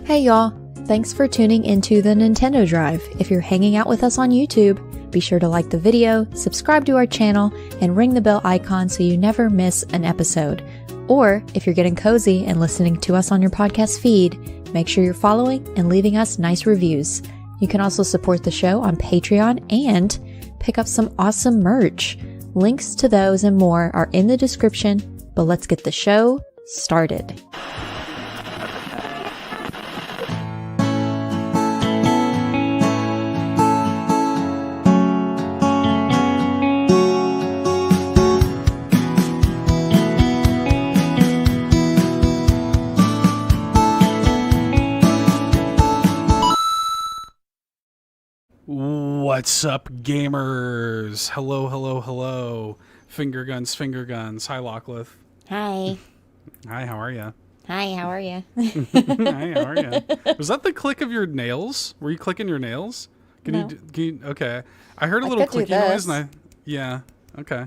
Hey y'all, thanks for tuning into the Nintendo Drive. If you're hanging out with us on YouTube, be sure to like the video, subscribe to our channel, and ring the bell icon so you never miss an episode. Or if you're getting cozy and listening to us on your podcast feed, make sure you're following and leaving us nice reviews. You can also support the show on Patreon and pick up some awesome merch. Links to those and more are in the description, but let's get the show started. What's up, gamers? Hello, hello, hello. Finger guns. Hi, Lockleth. Hi. Hi, how are you? Hi, how are you? Hi, how are you? Was that the click of your nails? Were you clicking your nails? Can you okay. I heard a little clicking noise and yeah, okay.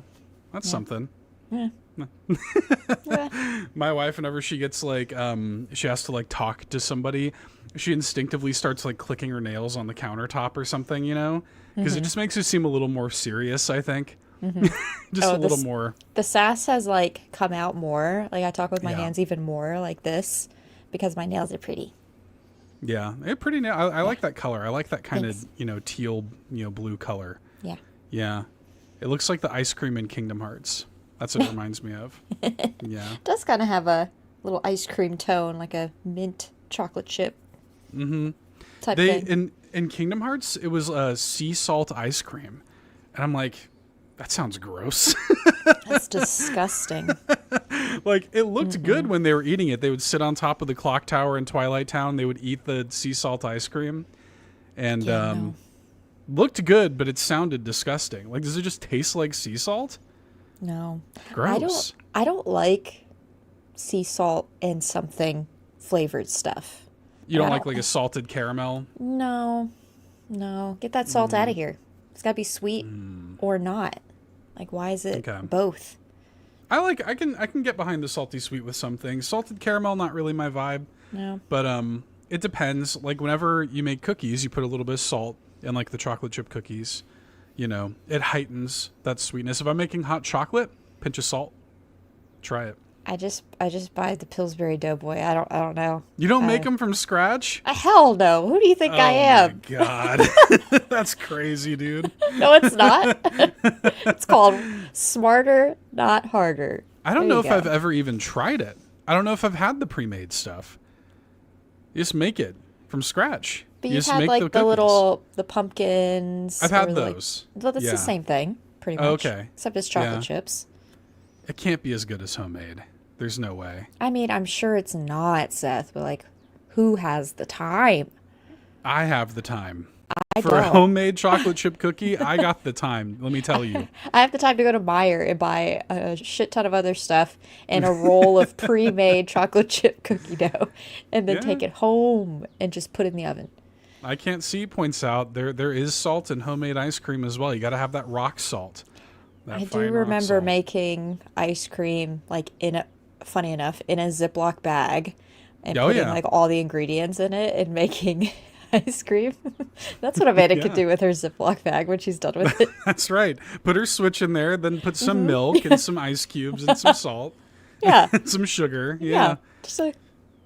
That's something. Yeah. My wife, whenever she gets like she has to like talk to somebody, she instinctively starts like clicking her nails on the countertop or something, you know, because it just makes her seem a little more serious, I think. Just a little more. The sass has like come out more. Like I talk with my hands even more like this because my nails are pretty. Yeah, they're pretty. I like that color. I like that kind of, teal, blue color. Yeah. Yeah. It looks like the ice cream in Kingdom Hearts. That's what it reminds me of. Yeah. It does kind of have a little ice cream tone, like a mint chocolate chip type thing. In Kingdom Hearts, it was sea salt ice cream. And I'm like, that sounds gross. That's disgusting. Like, it looked good when they were eating it. They would sit on top of the clock tower in Twilight Town. They would eat the sea salt ice cream. And looked good, but it sounded disgusting. Like, does it just taste like sea salt? No. Gross. I don't like sea salt and something flavored stuff. You don't like a salted caramel? No. Get that salt out of here. It's got to be sweet or not. Like, why is it both? I can get behind the salty sweet with some things. Salted caramel, not really my vibe. No. But it depends. Like, whenever you make cookies, you put a little bit of salt in like the chocolate chip cookies. It heightens that sweetness. If I'm making hot chocolate, pinch of salt. Try it. I just buy the Pillsbury Doughboy. I don't know. You don't make them from scratch? Hell no. Who do you think I am? Oh my god. That's crazy, dude. No, it's not. It's called Smarter, Not Harder. I don't know if I've ever even tried it. I don't know if I've had the pre-made stuff. You just make it from scratch. But you've had like the pumpkins. I've had those. Well, that's the same thing, pretty much. Okay. Except it's chocolate chips. It can't be as good as homemade. There's no way. I mean, I'm sure it's not, Seth, but like, who has the time? I have the time. For a homemade chocolate chip cookie, I got the time, let me tell you. I have the time to go to Meijer and buy a shit ton of other stuff and a roll of pre-made chocolate chip cookie dough and then take it home and just put it in the oven. I Can't See points out there is salt in homemade ice cream as well. You got to have that rock salt. I do remember making ice cream, like funny enough, in a Ziploc bag and putting like all the ingredients in it and making ice cream. That's what Amanda could do with her Ziploc bag when she's done with it. That's right. Put her switch in there, then put some milk and some ice cubes and some salt. Yeah. And some sugar. Yeah. Just a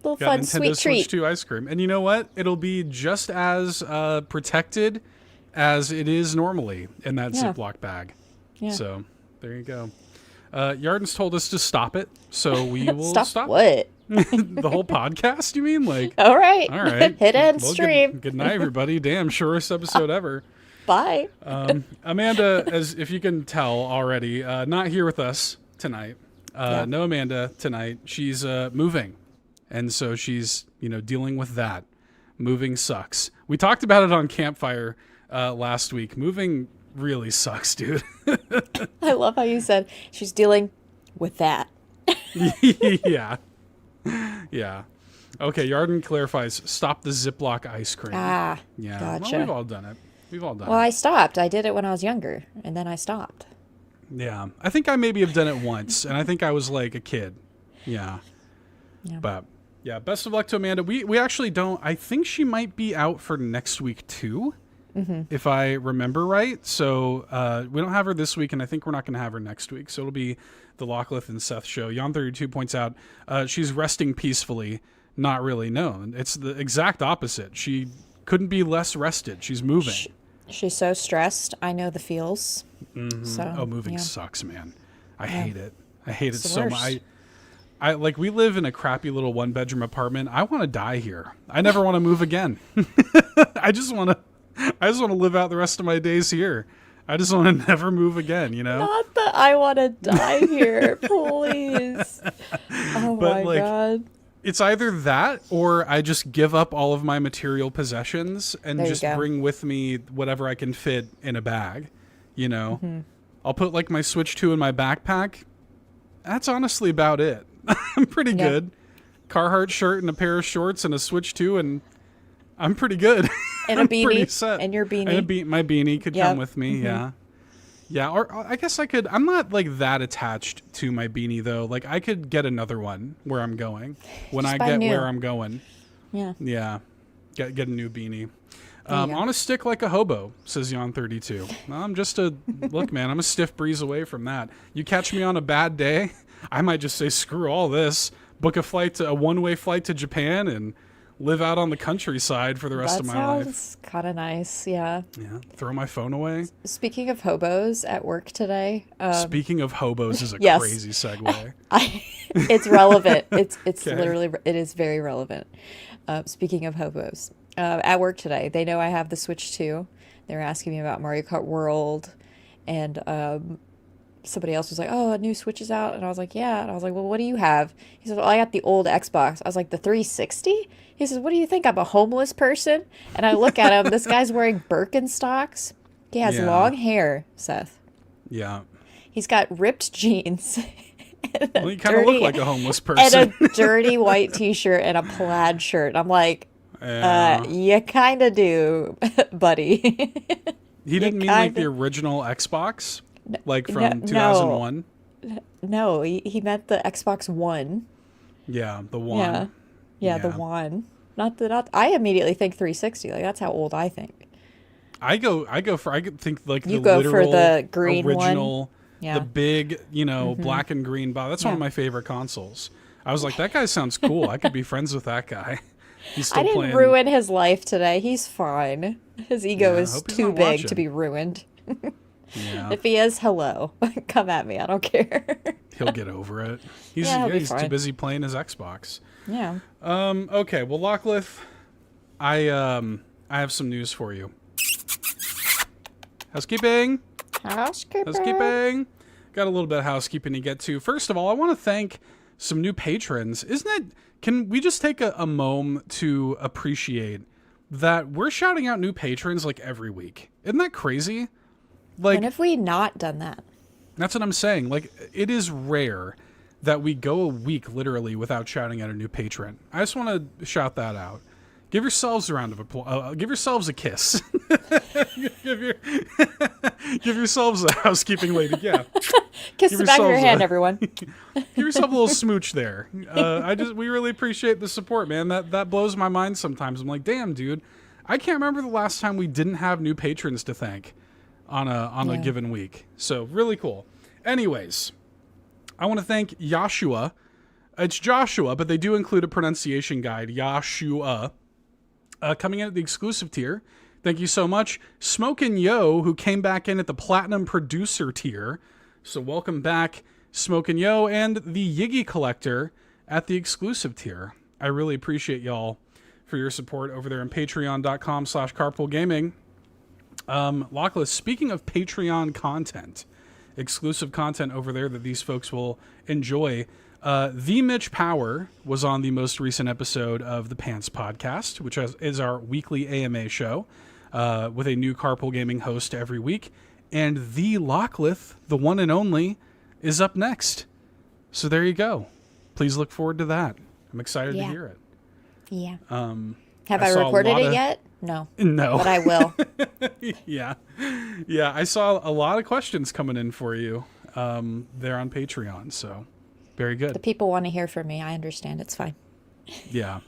little fun, sweet treat. Switch 2 ice cream. And you know what? It'll be just as protected as it is normally in that Ziploc bag. Yeah. So there you go. Yarden's told us to stop it, so we will stop. What? The whole podcast, you mean? Like, all right. Hit end well, stream. Good night, everybody. Damn, shortest episode ever. Bye. Amanda, as if you can tell already, not here with us tonight. No Amanda tonight. She's moving, and so she's dealing with that. Moving sucks. We talked about it on Campfire last week. Moving really sucks, dude. I love how you said she's dealing with that. Yeah. Okay, Yarden clarifies, stop the Ziploc ice cream. Yeah. Gotcha. Well, we've all done it. Well, I stopped. I did it when I was younger, and then I stopped. Yeah. I think I maybe have done it once, and I think I was like a kid. Yeah. But Yeah, best of luck to Amanda. We actually don't. I think she might be out for next week too, if I remember right. So we don't have her this week, and I think we're not going to have her next week. So it'll be the Lockleth and Seth show. Yon32 points out she's resting peacefully. Not really. No, it's the exact opposite. She couldn't be less rested. She's moving. She's so stressed. I know the feels. So, moving sucks, man. I hate it. I hate It's it the so worst. much. I like, we live in a crappy little 1-bedroom apartment. I want to die here. I never want to move again. I just want to live out the rest of my days here. I just want to never move again, you know? Not that I want to die here, please. Oh But, my God. It's either that or I just give up all of my material possessions and There you just go. bring with me whatever I can fit in a bag, you know? I'll put like my Switch 2 in my backpack. That's honestly about it. I'm pretty good. Carhartt shirt and a pair of shorts and a Switch 2, and I'm pretty good. And a I'm pretty beanie. set. And your beanie. And my beanie could come with me, yeah. Yeah, or I guess I could. I'm not like that attached to my beanie though. Like I could get another one where I'm going when I buy get new. where I'm going. Yeah. Yeah, get a new beanie. There you go. On a stick like a hobo, says Yon32. I'm just look, man. I'm a stiff breeze away from that. You catch me on a bad day, I might just say screw all this. Book a one-way flight to Japan and live out on the countryside for the rest of my life. That sounds kind of nice. Yeah. Yeah, throw my phone away. Speaking of hobos at work today. Speaking of hobos is a yes. crazy segue. It's relevant. It's Okay. literally, it is very relevant. Speaking of hobos, at work today, they know I have the Switch 2. They were asking me about Mario Kart World, and somebody else was like, "Oh, a new Switch is out," and I was like, "Yeah," and I was like, "Well, what do you have?" He said, "Well, I got the old Xbox." I was like, "The 360?" He says, "What do you think? I'm a homeless person?" And I look at him. This guy's wearing Birkenstocks. He has Yeah. long hair, Seth. Yeah. He's got ripped jeans. And Well, you kind of look like a homeless and person. a dirty white t-shirt and a plaid shirt. I'm like, Yeah. you kind of do, buddy. He didn't mean like the kinda- original Xbox, like from no. 2001. No, he meant the Xbox One. Yeah, the one. Yeah, the Yeah. One. Not. I immediately think 360. Like that's how old I think. I could think like You the go for literal the green one? original, Yeah. the big, black and green box. That's one of Yeah. my favorite consoles. I was like, that guy sounds cool. I could be friends with that guy. He's still I didn't playing. ruin his life today. He's fine. His ego Yeah, I is hope he's too not big watching. to be ruined. Yeah, If he is, hello. Come at me. I don't care. he'll get over it. He's Yeah, he'll be he's too fine. busy playing his Xbox. Yeah. Okay. Well, Lockleth, I have some news for you. Housekeeping. Housekeeping. Got a little bit of housekeeping to get to. First of all, I want to thank some new patrons. Can we just take a moment to appreciate that we're shouting out new patrons like every week? Isn't that crazy? Like, When have we not done that? that's what I'm saying. Like, it is rare that we go a week literally without shouting out a new patron. I just want to shout that out. Give yourselves a round of applause. Give yourselves a kiss. give yourselves a housekeeping lady. Yeah. Kiss Give the back of your yourselves hand, a- everyone. Give yourself a little smooch there. We really appreciate the support, man. That blows my mind sometimes. I'm like, damn, dude, I can't remember the last time we didn't have new patrons to thank on a given week. So really cool. Anyways, I want to thank Yashua. It's Joshua, but they do include a pronunciation guide. Yashua. Coming in at the exclusive tier. Thank you so much. Smokin' Yo, who came back in at the platinum producer tier. So welcome back, Smokin' Yo, and the Yiggy Collector at the exclusive tier. I really appreciate y'all for your support over there on patreon.com/carpoolgaming. Lockless, speaking of Patreon content, exclusive content over there that these folks will enjoy, the Mitch Power was on the most recent episode of the Pants Podcast, which is our weekly AMA show with a new Carpool Gaming host every week. And the Lockleth, the one and only, is up next. So there you go. Please look forward to that. I'm excited to hear it. Yeah. I Have I saw a recorded lot it of- yet? No. No. But I will. Yeah. I saw a lot of questions coming in for you there on Patreon. So very good. The people want to hear from me. I understand. It's fine. Yeah.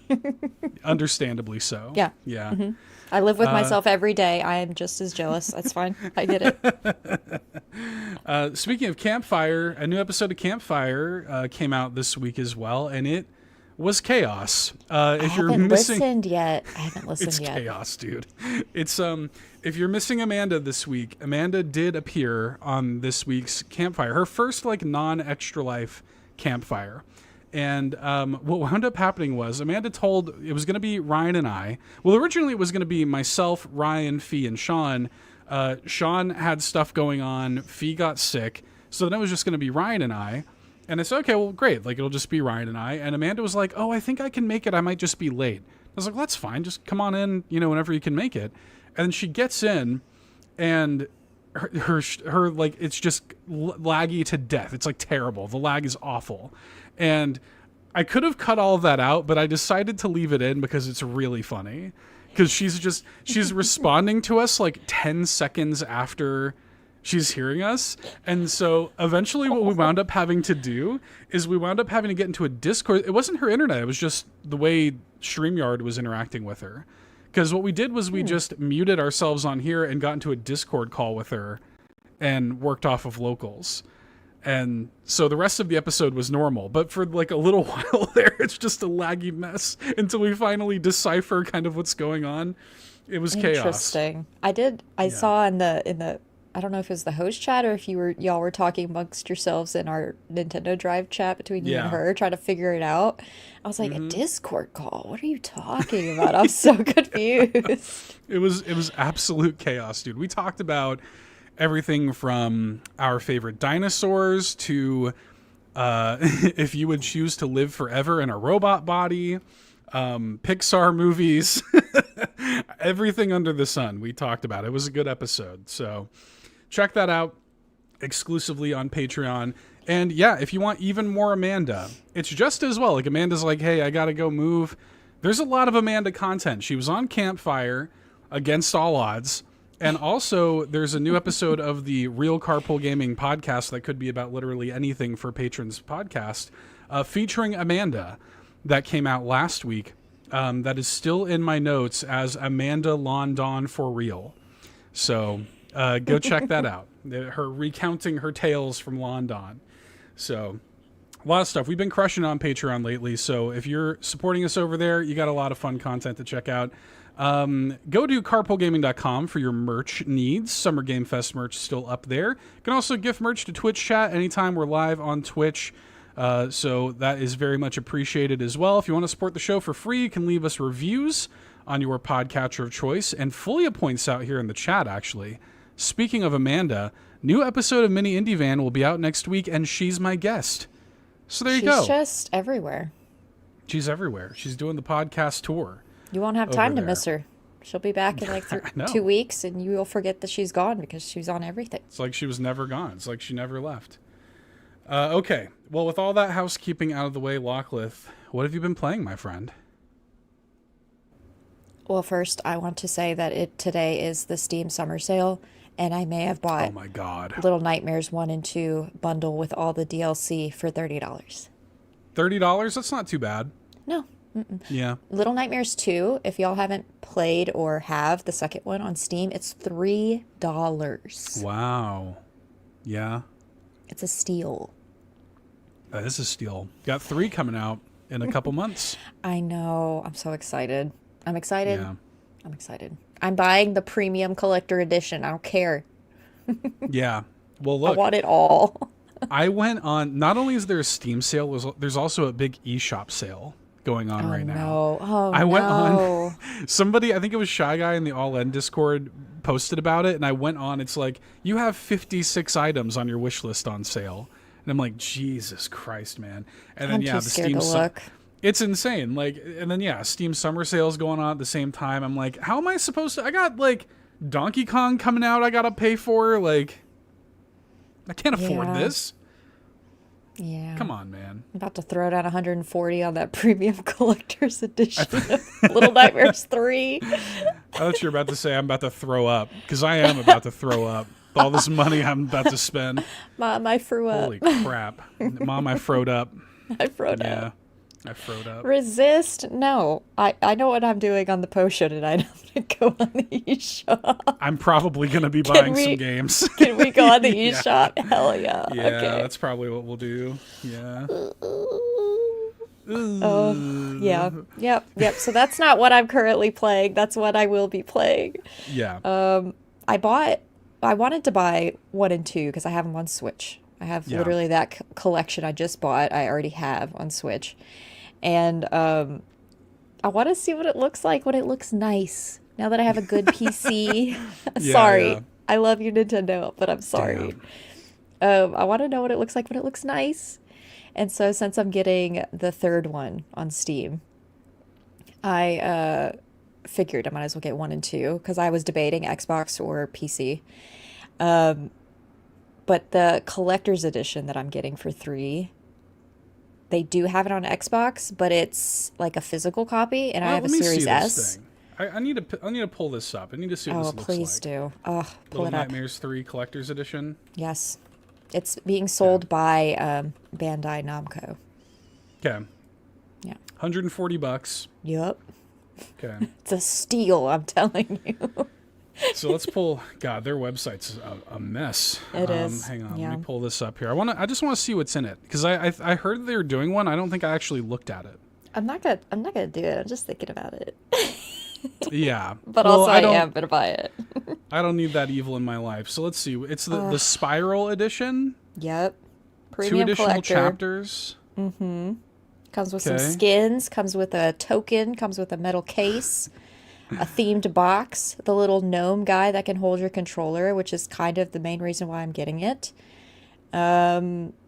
Understandably so. Yeah. Yeah. Mm-hmm. I live with myself every day. I am just as jealous. That's fine. I get it. Speaking of Campfire, a new episode of Campfire came out this week as well, and it was chaos. I haven't listened yet. It's chaos, dude. It's if you're missing Amanda this week, Amanda did appear on this week's Campfire, her first like non-Extra Life Campfire. And what wound up happening was Amanda told it was going to be Ryan and I. Well, originally it was going to be myself, Ryan, Fee, and Sean. Sean had stuff going on. Fee got sick. So then it was just going to be Ryan and I. And I said, okay, well, great. Like, it'll just be Ryan and I. And Amanda was like, oh, I think I can make it. I might just be late. I was like, well, that's fine. Just come on in, whenever you can make it. And she gets in, and her like, it's just laggy to death. It's like terrible. The lag is awful. And I could have cut all of that out, but I decided to leave it in because it's really funny. Because she's responding to us like 10 seconds after she's hearing us. And so eventually what we wound up having to do is we wound up having to get into a Discord. It wasn't her internet. It was just the way StreamYard was interacting with her. Because what we did was we just muted ourselves on here and got into a Discord call with her and worked off of locals. And so the rest of the episode was normal, but for like a little while there, it's just a laggy mess until we finally decipher kind of what's going on. It was chaos. Interesting. I saw in the I don't know if it was the host chat or if y'all were talking amongst yourselves in our Nintendo Drive chat between you and her, trying to figure it out. I was like, a Discord call? What are you talking about? I'm so confused. It was absolute chaos, dude. We talked about everything from our favorite dinosaurs to if you would choose to live forever in a robot body, Pixar movies, everything under the sun we talked about. It was a good episode. So check that out exclusively on Patreon. And yeah, if you want even more Amanda, it's just as well. Like Amanda's like, hey, I got to go move. There's a lot of Amanda content. She was on Campfire against all odds. And also, there's a new episode of the Real Carpool Gaming podcast that could be about literally anything for patrons podcast, featuring Amanda, that came out last week. That is still in my notes as Amanda London for real. So go check that out. Her recounting her tales from London. So a lot of stuff. We've been crushing on Patreon lately. So if you're supporting us over there, you got a lot of fun content to check out. Go to carpoolgaming.com for your merch needs. Summer Game Fest merch still up there. You can also gift merch to Twitch chat anytime we're live on Twitch. So that is very much appreciated as well. If you want to support the show for free, you can leave us reviews on your podcatcher of choice. And Fulia points out here in the chat, actually, speaking of Amanda, new episode of Mini Indie Van will be out next week, and she's my guest. So there you go. She's just everywhere. She's everywhere. She's doing the podcast tour. You won't have time to miss her. She'll be back in like 2 weeks, and you will forget that she's gone because she's on everything. It's like she was never gone. It's like she never left. Okay. Well, with all that housekeeping out of the way, Locklith, what have you been playing, my friend? Well, first, I want to say that today is the Steam Summer Sale, and I may have bought Little Nightmares 1 and 2 bundle with all the DLC for $30. $30? That's not too bad. No. Mm-mm. Yeah. Little Nightmares 2, if y'all haven't played or have the second one on Steam, it's $3. Wow. Yeah. It's a steal. That is a steal. Got 3 coming out in a couple months. I know. I'm so excited. I'm excited. Yeah. I'm excited. I'm buying the premium collector edition. I don't care. Yeah. Well, look. I want it all. I went on, not only is there a Steam sale, there's also a big eShop sale going on right now. I went on, somebody, I think it was Shy Guy in the All In Discord posted about it, and I went on, it's like, you have 56 items on your wish list on sale. And I'm like, Jesus Christ, man. And then, I'm yeah, too the scared Steam to look. It's insane. Like, and then, yeah, Steam Summer Sale's going on at the same time. I'm like, how am I supposed to, I got like Donkey Kong coming out I gotta pay for. Like, I can't afford this. Yeah. Come on, man. I'm about to throw down 140 on that premium collector's edition of Little Nightmares 3. I thought you were about to say I'm about to throw up, because I am about to throw up. All this money I'm about to spend. Mom, I threw up. Holy crap. Mom, I froed up. I froed up. I froed up. Resist? No. I know what I'm doing on the post-show tonight. I'm going to go on the eShop. I'm probably going to be buying some games. Can we go on the eShop? Hell yeah. Yeah, okay. That's probably what we'll do. Yeah. Oh, yeah. Yep. So that's not what I'm currently playing. That's what I will be playing. Yeah. I wanted to buy 1 and 2 because I have them on Switch. I have literally that collection I just bought. I already have on Switch. And I want to see what it looks like when it looks nice. Now that I have a good PC. Sorry. Yeah. I love you, Nintendo, but I'm sorry. I want to know what it looks like when it looks nice. And so since I'm getting the 3rd one on Steam, I figured I might as well get 1 and 2 because I was debating Xbox or PC. But the collector's edition that I'm getting for 3, they do have it on Xbox, but it's like a physical copy, and I have a Series S. I need to pull this up. I need to see what this looks like. Oh, please do. Oh, pull Little it up. Nightmares 3 Collector's Edition. Yes. It's being sold by Bandai Namco. Okay. Yeah. $140. Yep. Okay. It's a steal, I'm telling you. So let's pull. God, their website's a mess. It is. Hang on, let me pull this up here. I just want to see what's in it because I heard they were doing one. I don't think I actually looked at it. I'm not gonna do it. I'm just thinking about it. Yeah. But well, also I am gonna buy it. I don't need that evil in my life. So let's see. It's the Spiral Edition. Yep. Premium 2 additional collector. Chapters. Mm-hmm. Comes with some skins. Comes with a token. Comes with a metal case. A themed box. The little gnome guy that can hold your controller, which is kind of the main reason why I'm getting it.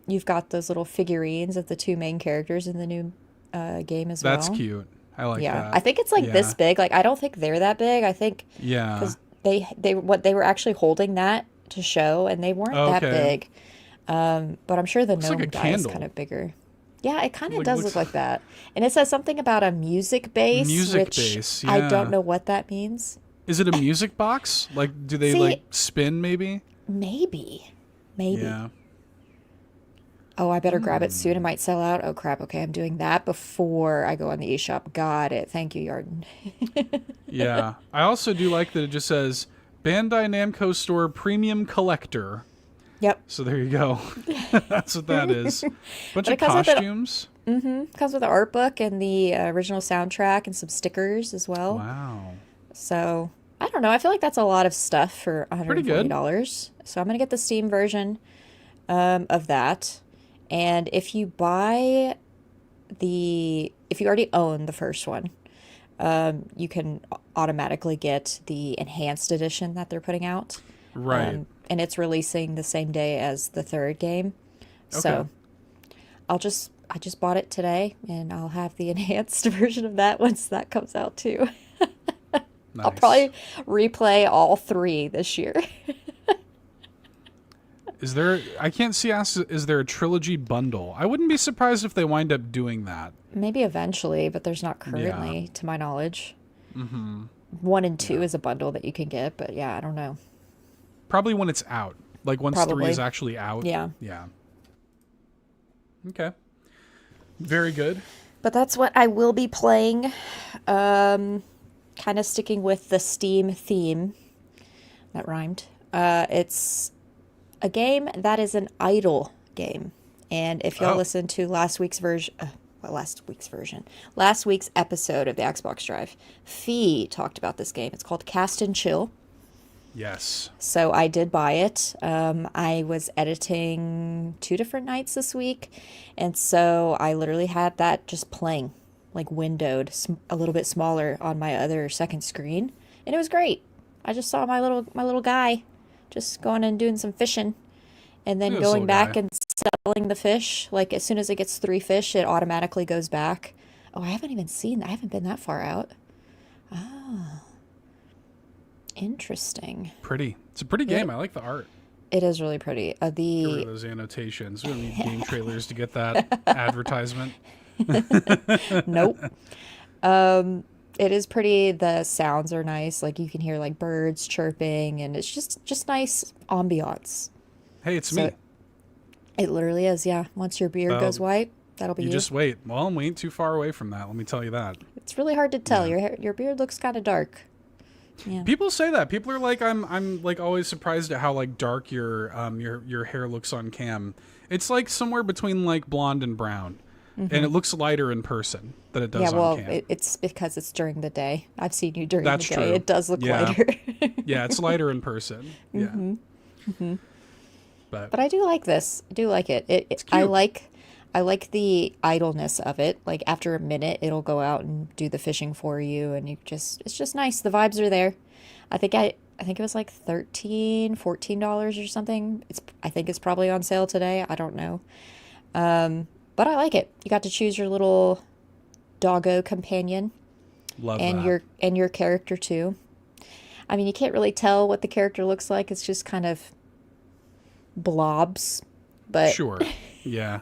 You've got those little figurines of the 2 main characters in the new game as well. That's cute. I like that. I think it's like this big. Like I don't think they're that big. I think because they were actually holding that to show, and they weren't that big. But I'm sure the gnome guy is kind of bigger. Yeah, it kind of does look like that. And it says something about a music base, which I don't know what that means. Is it a music box? Like, do they like spin maybe? Maybe. Yeah. Oh, I better grab it soon. It might sell out. Oh, crap. Okay, I'm doing that before I go on the eShop. Got it. Thank you, Yarden. Yeah. I also do like that it just says Bandai Namco Store Premium Collector. Yep. So there you go. That's what that is. Bunch of costumes. Comes with an art book and the original soundtrack and some stickers as well. Wow. So, I don't know. I feel like that's a lot of stuff for $140. Pretty good. So I'm going to get the Steam version of that. And if you buy if you already own the first one, you can automatically get the enhanced edition that they're putting out. Right. And it's releasing the same day as the 3rd game. Okay. So I just bought it today, and I'll have the enhanced version of that once that comes out too. Nice. I'll probably replay all 3 this year. Is there a trilogy bundle? I wouldn't be surprised if they wind up doing that. Maybe eventually, but there's not currently, to my knowledge. 1 and 2 is a bundle that you can get, but I don't know. Probably when it's out. Like once 3 is actually out. Yeah. Yeah. Okay. Very good. But that's what I will be playing. Kind of sticking with the Steam theme. That rhymed. It's a game that is an idle game. And if y'all listen to last week's episode of the Xbox Drive, Fee talked about this game. It's called Cast and Chill. Yes. So I did buy it. I was editing 2 different nights this week, and so I literally had that just playing, like windowed a little bit smaller on my other second screen, and it was great. I just saw my little guy just going and doing some fishing, and then going back and selling the fish. Like as soon as it gets 3 fish, it automatically goes back. Oh, I haven't been that far out. Oh. Interesting. Pretty. It's a pretty game. I like the art. It is really pretty. Get rid of those annotations. We don't need game trailers to get that advertisement. Nope. It is pretty. The sounds are nice. Like you can hear like birds chirping, and it's just nice ambiance. Hey, it's me. It literally is. Yeah. Once your beard goes white, That'll be you just wait. Well, we ain't too far away from that. Let me tell you that. It's really hard to tell. Your beard looks kind of dark. Yeah. People say that. People are like, I'm like always surprised at how like dark your hair looks on cam. It's like somewhere between like blonde and brown, and it looks lighter in person than it does on cam. It's because it's during the day. I've seen you during That's the day. true. It does look lighter. Yeah, it's lighter in person. Yeah. But I do like this. I do like it. It's cute. I like the idleness of it. Like after a minute, it'll go out and do the fishing for you, and it's just nice. The vibes are there. I think it was like $14 or something. I think it's probably on sale today. I don't know. But I like it. You got to choose your little doggo companion. Love that. Your character too. I mean, you can't really tell what the character looks like. It's just kind of blobs. But sure. Yeah.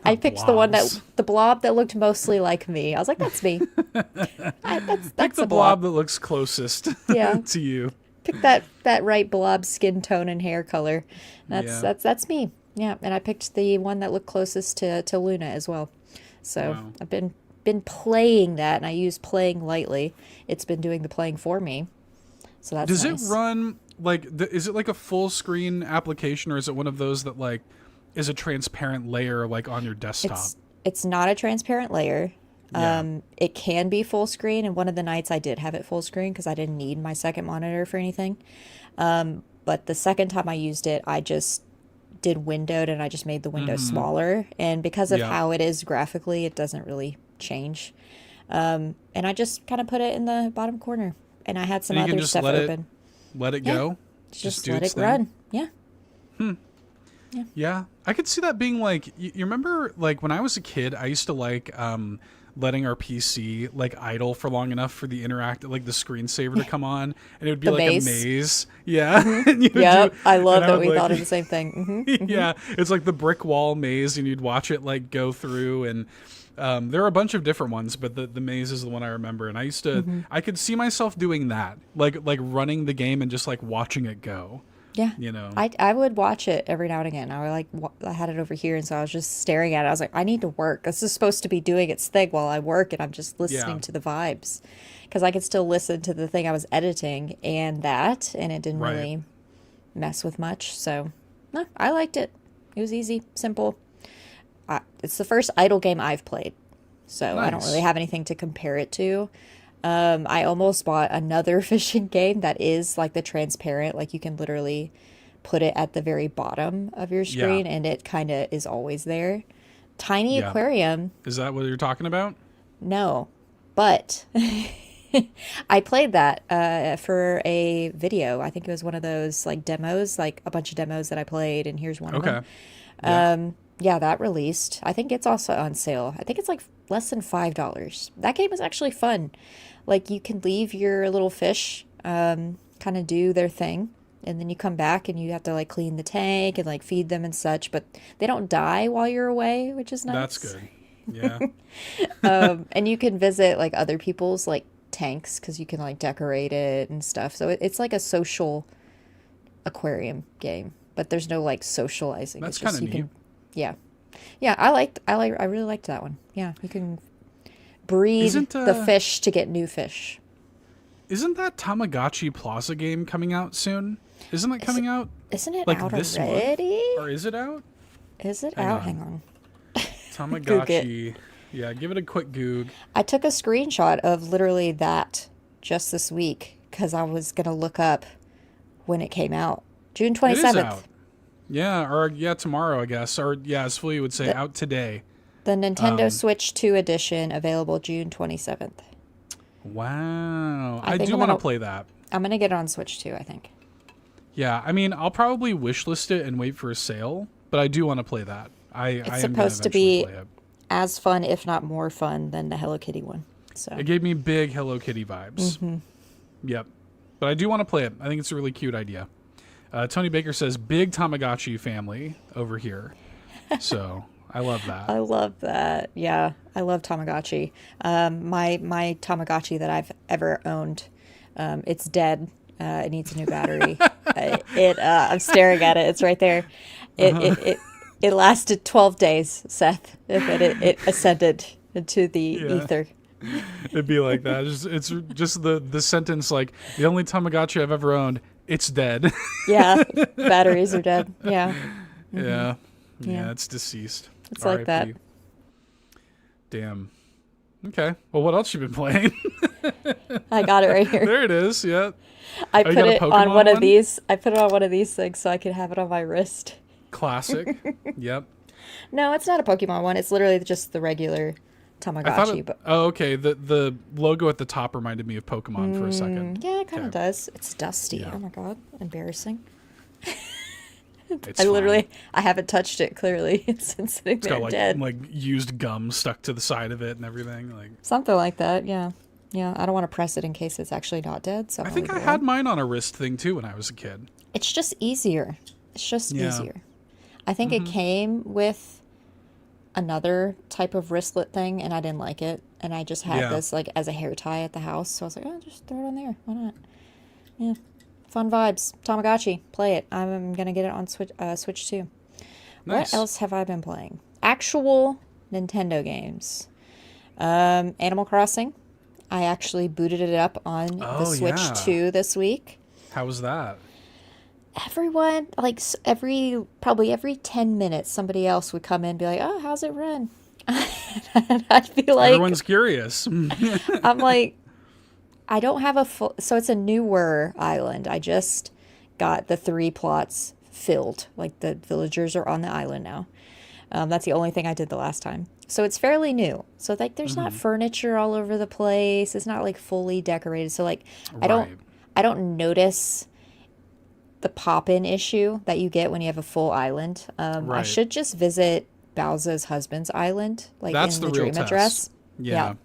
I picked the blob that looked mostly like me. I was like, that's me. That's Pick the blob that looks closest to you. Pick that right blob skin tone and hair color. That's me. Yeah, and I picked the one that looked closest to Luna as well. So wow. I've been playing that, and I use playing lightly. It's been doing the playing for me. So that's Does nice. it run like is it like a full screen application, or is it one of those that like is a transparent layer like on your desktop? It's not a transparent layer. Yeah. It can be full screen, and one of the nights I did have it full screen because I didn't need my second monitor for anything. But the second time I used it, I just did windowed, and I just made the window smaller. And because of how it is graphically, it doesn't really change. And I just kind of put it in the bottom corner, and I had some other stuff open. Let it go. Just let it run. Yeah. Yeah, I could see that being like, you remember like when I was a kid, I used to like letting our PC like idle for long enough for the like the screensaver to come on, and it would be the like maze. a maze. Yeah. Yep. I love that we thought of the same thing. Yeah. It's like the brick wall maze, and you'd watch it like go through, and there are a bunch of different ones, but the maze is the one I remember. And I used to, I could see myself doing that, like running the game and just like watching it go. Yeah. You know, I would watch it every now and again. I had it over here, and so I was just staring at it. I was like, I need to work. This is supposed to be doing its thing while I work, and I'm just listening to the vibes, because I could still listen to the thing I was editing and it didn't really mess with much. So no, I liked it. It was easy, simple. It's the first idle game I've played, so nice. I don't really have anything to compare it to. I almost bought another fishing game that is like the transparent, like you can literally put it at the very bottom of your screen and it kind of is always there. Tiny aquarium. Is that what you're talking about? No, but I played that for a video. I think it was one of those like demos, like a bunch of demos that I played, and here's one of them. That released. I think it's also on sale. I think it's like less than $5. That game is actually fun. Like you can leave your little fish kind of do their thing, and then you come back and you have to like clean the tank and like feed them and such, but they don't die while you're away, which is nice. That's good. Yeah. And you can visit like other people's like tanks because you can like decorate it and stuff. So it's like a social aquarium game, but there's no like socializing. That's kind of neat. I really liked that one. Yeah, you can breed the fish to get new fish. Isn't that Tamagotchi Plaza game coming out soon? Isn't it coming out? Isn't it like out this already? Month? Or is it out? Is it out? Hang on. Tamagotchi. Yeah, give it a quick goog. I took a screenshot of literally that just this week because I was going to look up when it came out. June 27th. It is out. Yeah, tomorrow, I guess. Or, as Fully would say, out today. The Nintendo Switch 2 edition, available June 27th. Wow. I do want to play that. I'm going to get it on Switch 2, I think. Yeah, I mean, I'll probably wishlist it and wait for a sale, but I do want to play that. It's supposed to be as fun, if not more fun, than the Hello Kitty one. So it gave me big Hello Kitty vibes. Yep. But I do want to play it. I think it's a really cute idea. Tony Baker says, big Tamagotchi family over here. So I love that. I love that. Yeah, I love Tamagotchi. My Tamagotchi that I've ever owned, it's dead. It needs a new battery. I'm staring at it. It's right there. It lasted 12 days, Seth, and then it ascended into the ether. It'd be like that. It's just the sentence like, the only Tamagotchi I've ever owned, it's dead. Yeah, batteries are dead. Yeah. Yeah, it's deceased. It's like that. Damn. Okay. Well, what else you been playing? I got it right here. There it is. Yeah. I put it on one of these. I put it on one of these things so I could have it on my wrist. Classic. Yep. No, it's not a Pokemon one. It's literally just the regular Tamagotchi. Oh, okay. The logo at the top reminded me of Pokemon for a second. Yeah, it kind of does. It's dusty. Yeah. Oh my god, embarrassing. I haven't touched it clearly. It's been sitting there dead. Like used gum stuck to the side of it and everything. Like something like that. Yeah. Yeah. I don't want to press it in case it's actually not dead. So I think I had mine on a wrist thing too when I was a kid. It's just easier. Easier. I think it came with another type of wristlet thing, and I didn't like it, and I just had this like as a hair tie at the house. So I was like, oh, just throw it on there. Why not? Yeah. Fun vibes. Tamagotchi. Play it. I'm going to get it on Switch too. Nice. What else have I been playing? Actual Nintendo games. Animal Crossing. I actually booted it up on the Switch 2 this week. How was that? Everyone, like probably every 10 minutes, somebody else would come in and be like, oh, how's it run? And I'd feel like... Everyone's curious. I'm like... I don't have so it's a newer island. I just got the 3 plots filled. Like the villagers are on the island now. That's the only thing I did the last time. So it's fairly new. So like there's not furniture all over the place. It's not like fully decorated. So like I don't notice the pop-in issue that you get when you have a full island. I should just visit Bowser's husband's island, like that's in the real dream test. address. Yeah.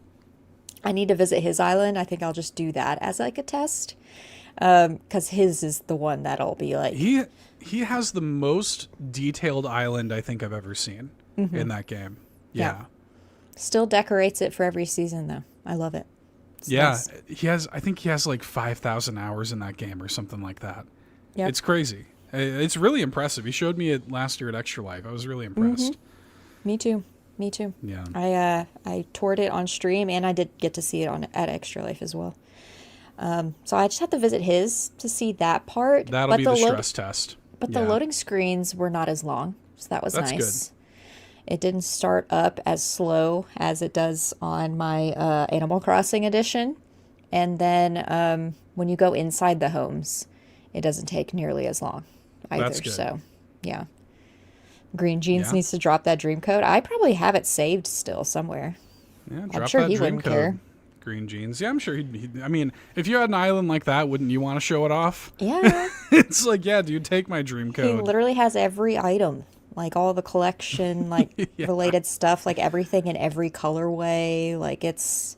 I need to visit his island. I think I'll just do that as like a test. Because his is the one that'll be like... He has the most detailed island I think I've ever seen in that game. Yeah. Still decorates it for every season though. I love it. It's nice. I think he has like 5,000 hours in that game or something like that. Yep. It's crazy. It's really impressive. He showed me it last year at Extra Life. I was really impressed. Me too. Yeah. I toured it on stream, and I did get to see it at Extra Life as well. So I just had to visit his to see that part. That'll be the stress test. But the loading screens were not as long, so that was nice. That's good. It didn't start up as slow as it does on my Animal Crossing edition. And then when you go inside the homes, it doesn't take nearly as long either. That's good. So, yeah. Green Jeans needs to drop that dream code. I probably have it saved still somewhere. Yeah, I'm sure he wouldn't care. Green Jeans. Yeah, I'm sure he'd I mean, if you had an island like that, wouldn't you want to show it off? Yeah. It's like, yeah, dude, take my dream code. He literally has every item, like all the collection, like related stuff, like everything in every colorway. Like it's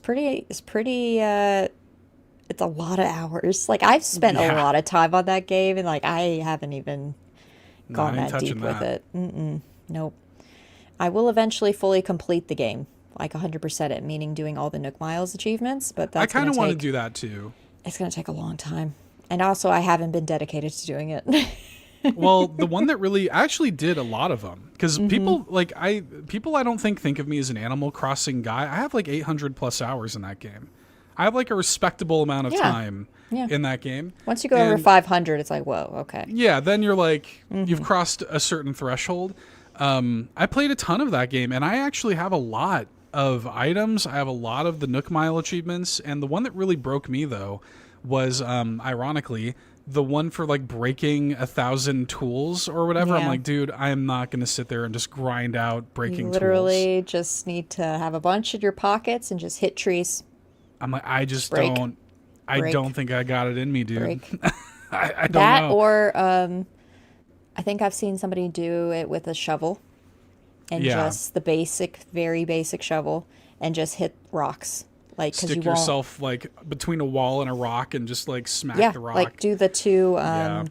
pretty, it's a lot of hours. Like I've spent a lot of time on that game, and like I haven't even gone that deep with it. Nope. I will eventually fully complete the game, like 100% it, meaning doing all the Nook Miles achievements. But that's I kind of want to do that too. It's going to take a long time, and also I haven't been dedicated to doing it. Well, the one that really actually did a lot of them, because people I don't think of me as an Animal Crossing guy. I have like 800 plus hours in that game. I have like a respectable amount of time in that game. Once you go over 500, it's like, whoa, okay. Yeah, then you're like, you've crossed a certain threshold. I played a ton of that game, and I actually have a lot of items. I have a lot of the Nook Mile achievements, and the one that really broke me, though, was, ironically, the one for, like, breaking 1,000 tools or whatever. I'm like, dude, I am not going to sit there and just grind out breaking tools. You literally just need to have a bunch in your pockets and just hit trees. I'm like, I just don't think I got it in me, dude. I don't that know. Or I think I've seen somebody do it with a shovel and just the very basic shovel and just hit rocks. Like, stick yourself like between a wall and a rock and just like smack the rock. Like do the two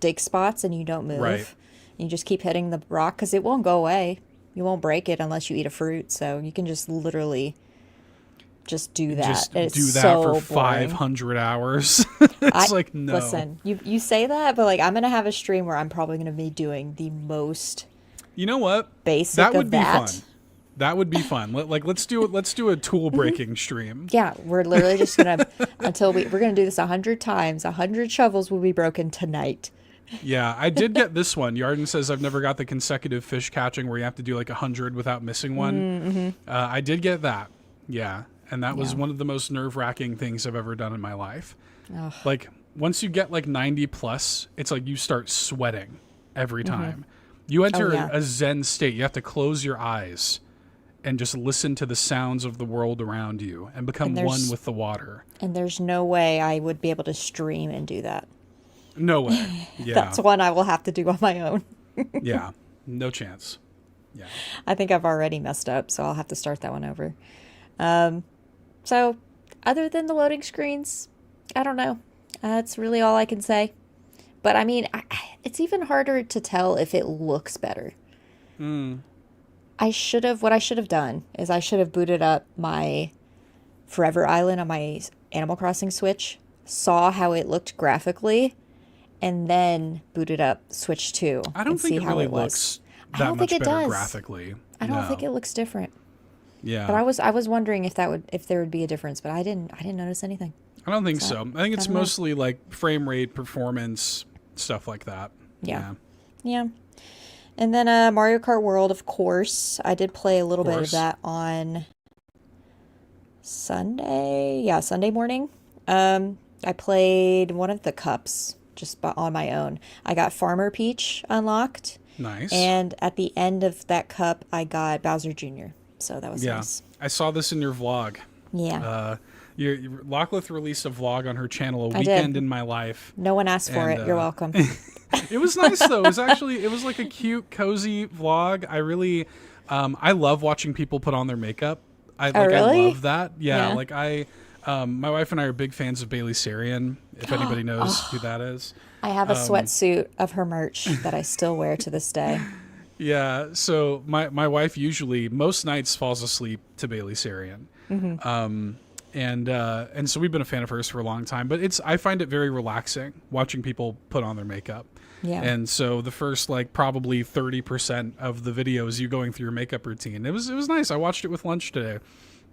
dig spots and you don't move. Right. You just keep hitting the rock because it won't go away. You won't break it unless you eat a fruit. So you can just literally just do that. Just do that for 500 hours. It's like, no. Listen, you say that, but like I'm going to have a stream where I'm probably going to be doing the most You know what? basic That would of be that. fun. That would be fun. Let's do a tool breaking stream. Yeah, we're literally just gonna we're gonna do this 100 times. 100 shovels will be broken tonight. Yeah, I did get this one. Yarden says I've never got the consecutive fish catching where you have to do like 100 without missing one. I did get that. Yeah, and that was one of the most nerve-wracking things I've ever done in my life. Ugh. Like once you get like 90 plus, it's like you start sweating every time. You enter a Zen state. You have to close your eyes and just listen to the sounds of the world around you and become one with the water. And there's no way I would be able to stream and do that. No way. Yeah. That's one I will have to do on my own. Yeah. No chance. Yeah. I think I've already messed up, so I'll have to start that one over. So other than the loading screens, I don't know. That's really all I can say. But I mean, it's even harder to tell if it looks better. What I should have done is I should have booted up my Forever Island on my Animal Crossing Switch, saw how it looked graphically, and then booted up Switch 2 I don't and think see it how really it looks was. that I don't much think it better does. graphically. I don't No. think it looks different. Yeah. But I was wondering if there would be a difference, but I didn't notice anything. I don't think so. I think it's I don't know. mostly like frame rate, performance, stuff like that. Yeah. And then Mario Kart World, of course. I did play a little bit of that on Sunday. Yeah, Sunday morning. I played one of the cups just on my own. I got Farmer Peach unlocked. Nice. And at the end of that cup, I got Bowser Jr. So that was nice. I saw this in your vlog. Yeah. Locklith released a vlog on her channel, A Weekend in My Life. No one asked for it. You're welcome. It was nice though. It was like a cute, cozy vlog. I really, I love watching people put on their makeup. I love that. Yeah. Like my wife and I are big fans of Bailey Sarian. If anybody knows who that is. I have a sweatsuit of her merch that I still wear to this day. Yeah. So my wife usually most nights falls asleep to Bailey Sarian. And so we've been a fan of hers for a long time, but I find it very relaxing watching people put on their makeup. Yeah. And so the first like probably 30% of the video is you going through your makeup routine. It was nice. I watched it with lunch today.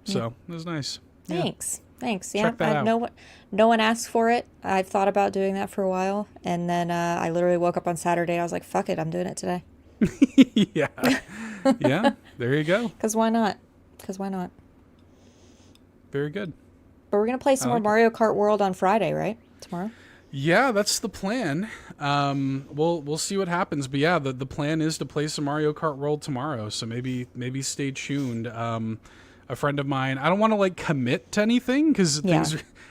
So it was nice. Thanks. Thanks. Yeah. Check that out. No one asked for it. I've thought about doing that for a while. And then I literally woke up on Saturday. I was like, fuck it. I'm doing it today. Yeah. Yeah. There you go. Because why not? Very good. But we're going to play some more Mario Kart World on Friday, right? Tomorrow? Yeah, that's the plan. We'll see what happens. But yeah, the plan is to play some Mario Kart World tomorrow. So maybe stay tuned. A friend of mine, I don't want to like commit to anything because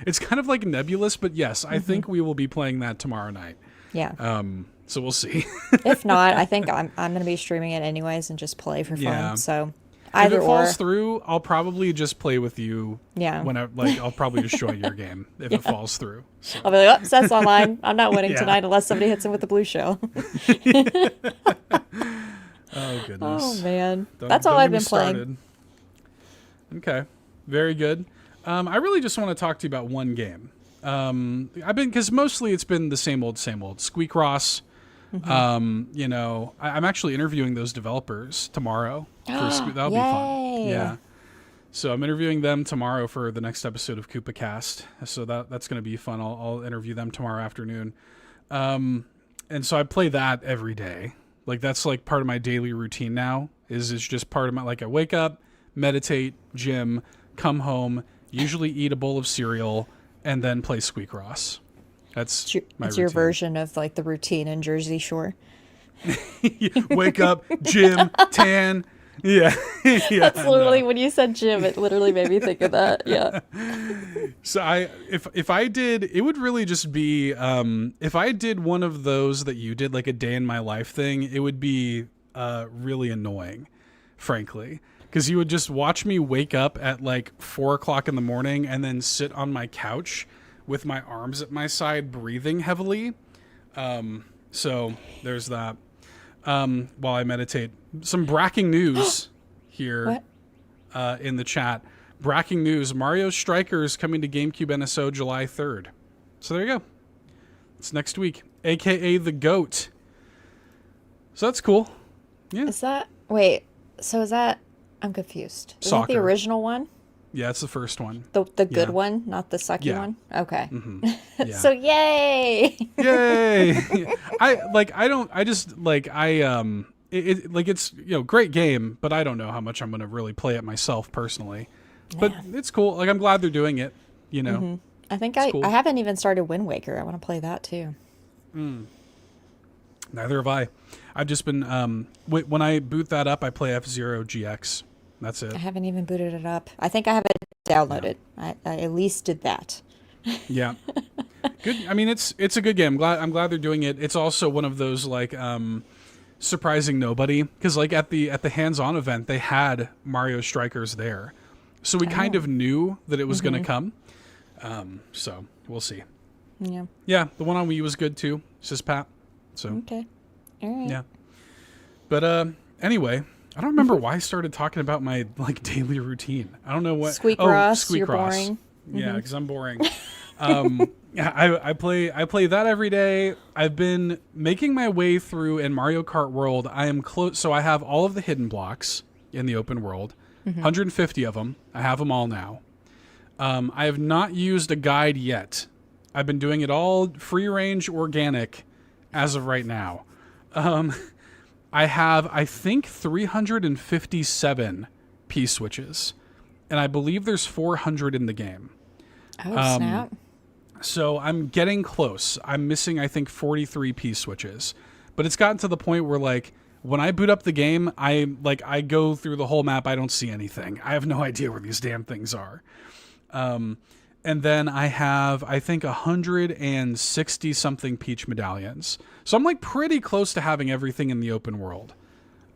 it's kind of like nebulous. But yes, I think we will be playing that tomorrow night. Yeah. So we'll see. If not, I think I'm going to be streaming it anyways and just play for fun. Yeah. So if it falls through, I'll probably just play with you. Yeah. I'll probably just join your game if it falls through. So. I'll be like, oh, Seth's online. I'm not winning tonight unless somebody hits him with the blue shell. Oh, goodness. Oh, man. That's all I've been playing. Okay. Very good. I really just want to talk to you about one game. Because mostly it's been the same old. Squeak Ross. I'm actually interviewing those developers tomorrow. That'll be fun. Yeah. So I'm interviewing them tomorrow for the next episode of Koopa Cast. So that's going to be fun. I'll interview them tomorrow afternoon. And so I play that every day. Like that's like part of my daily routine now. It's just part of my, like I wake up, meditate, gym, come home, usually eat a bowl of cereal, and then play Squeak Ross. That's my routine. Your version of like the routine in Jersey Shore. Wake up, gym, tan. Yeah. That's literally when you said gym, it literally made me think of that. Yeah. So if I did, it would really just be if I did one of those that you did, like a day in my life thing, it would be really annoying, frankly. Because you would just watch me wake up at like 4 o'clock in the morning and then sit on my couch with my arms at my side, breathing heavily. So there's that. While I meditate. Some bracking news here in the chat. Bracking news. Mario Strikers coming to GameCube NSO July 3rd. So there you go. It's next week. AKA the GOAT. So that's cool. Yeah. Is that wait? So is that? I'm confused. Is that the Soccer. original one? Yeah, it's the first one. The good Yeah. one, not the sucky Yeah. one. Okay. Yeah. So yay! Yay! It's, great game, but I don't know how much I'm going to really play it myself personally. But it's cool. Like, I'm glad they're doing it, I think It's cool. I haven't even started Wind Waker. I want to play that too. Neither have I. I've just been, when I boot that up, I play F-Zero GX. That's it. I haven't even booted it up. I think I have it downloaded. I at least did that. Yeah. Good. I mean, it's a good game. I'm glad they're doing it. It's also one of those like surprising nobody, because like at the hands-on event they had Mario Strikers there, so we kind of knew that it was going to come. So we'll see. Yeah. Yeah, the one on Wii was good too. Says Pat. So Okay. All right. yeah. But anyway, I don't remember why I started talking about my like daily routine. I don't know what. Squeak Ross, Squeak you're Ross. boring. Yeah, because I'm boring. Yeah, I play that every day. I've been making my way through in Mario Kart World. I am close, so I have all of the hidden blocks in the open world, 150 of them. I have them all now. I have not used a guide yet. I've been doing it all free range organic as of right now. I have, I think, 357 P-switches, and I believe there's 400 in the game. Oh, snap. So I'm getting close. I'm missing, I think, 43 P-switches. But it's gotten to the point where, like, when I boot up the game, I go through the whole map, I don't see anything. I have no idea where these damn things are. And then I have, I think, 160-something Peach medallions. So I'm, like, pretty close to having everything in the open world.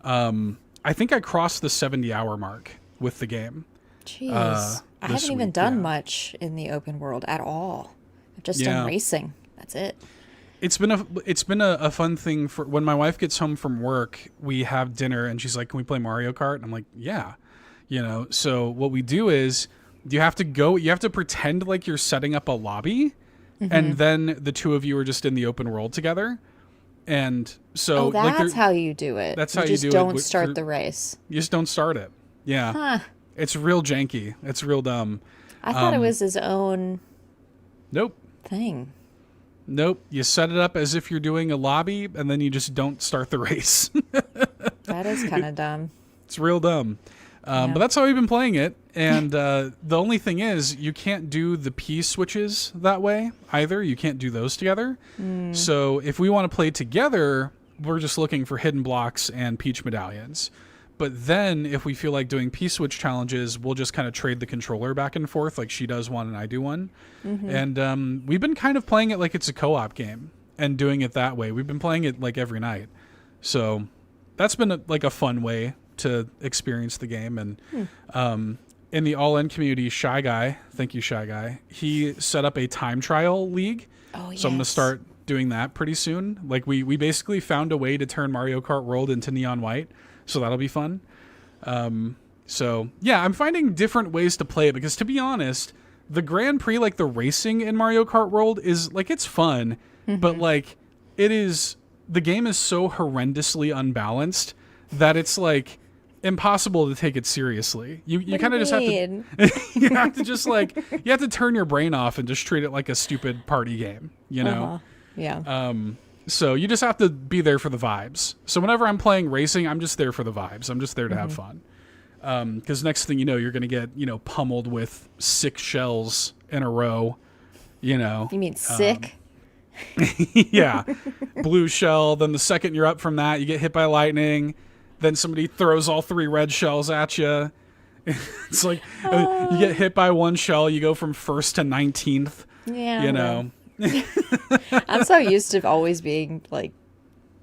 I think I crossed the 70-hour mark with the game. Jeez. I haven't even week, done much in the open world at all. I've just done racing. That's it. It's been a fun thing for when my wife gets home from work. We have dinner and she's like, "Can we play Mario Kart?" And I'm like, "Yeah." So what we do is you have to pretend like you're setting up a lobby, and then the two of you are just in the open world together. And so that's how you do it. That's you how just you do it. Don't start the race. You just don't start it. Yeah. Huh. It's real janky. It's real dumb. I thought it was his own Nope. thing. Nope. You set it up as if you're doing a lobby, and then you just don't start the race. That is kind of dumb. It's real dumb. But that's how we've been playing it. And the only thing is, you can't do the P switches that way either. You can't do those together. So if we want to play together, we're just looking for hidden blocks and Peach medallions. But then if we feel like doing P-switch challenges, we'll just kind of trade the controller back and forth, like she does one and I do one. And we've been kind of playing it like it's a co-op game and doing it that way. We've been playing it like every night. So that's been a fun way to experience the game. And in the All-In community, Shy Guy, thank you, Shy Guy, he set up a time trial league. Oh, yes. So I'm going to start doing that pretty soon. Like we basically found a way to turn Mario Kart World into Neon White. So that'll be fun. So yeah, I'm finding different ways to play it because, to be honest, the Grand Prix, like the racing in Mario Kart World, is like it's fun, but like the game is so horrendously unbalanced that it's like impossible to take it seriously. You kind of just have to you have to just like you have to turn your brain off and just treat it like a stupid party game. Yeah. So you just have to be there for the vibes. So whenever I'm playing racing, I'm just there for the vibes. I'm just there to have fun. Because next thing you know, you're going to get, pummeled with 6 shells in a row, You mean sick? Yeah. Blue shell. Then the second you're up from that, you get hit by lightning. Then somebody throws all 3 red shells at you. It's like you get hit by 1 shell, you go from 1st to 19th. Yeah. I'm so used to always being like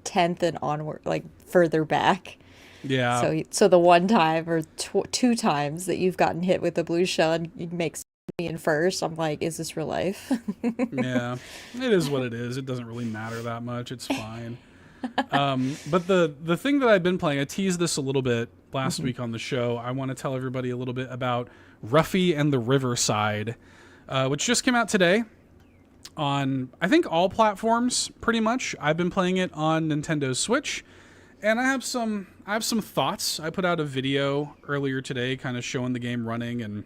10th and onward, like further back. Yeah. So the one time or 2 times that you've gotten hit with a blue shell and it makes me in first, I'm like, is this real life? Yeah, it is what it is. It doesn't really matter that much. It's fine. But the thing that I've been playing, I teased this a little bit last week on the show. I want to tell everybody a little bit about Ruffy and the Riverside, which just came out today on, I think, all platforms, pretty much. I've been playing it on Nintendo Switch, And I have some thoughts. I put out a video earlier today kind of showing the game running and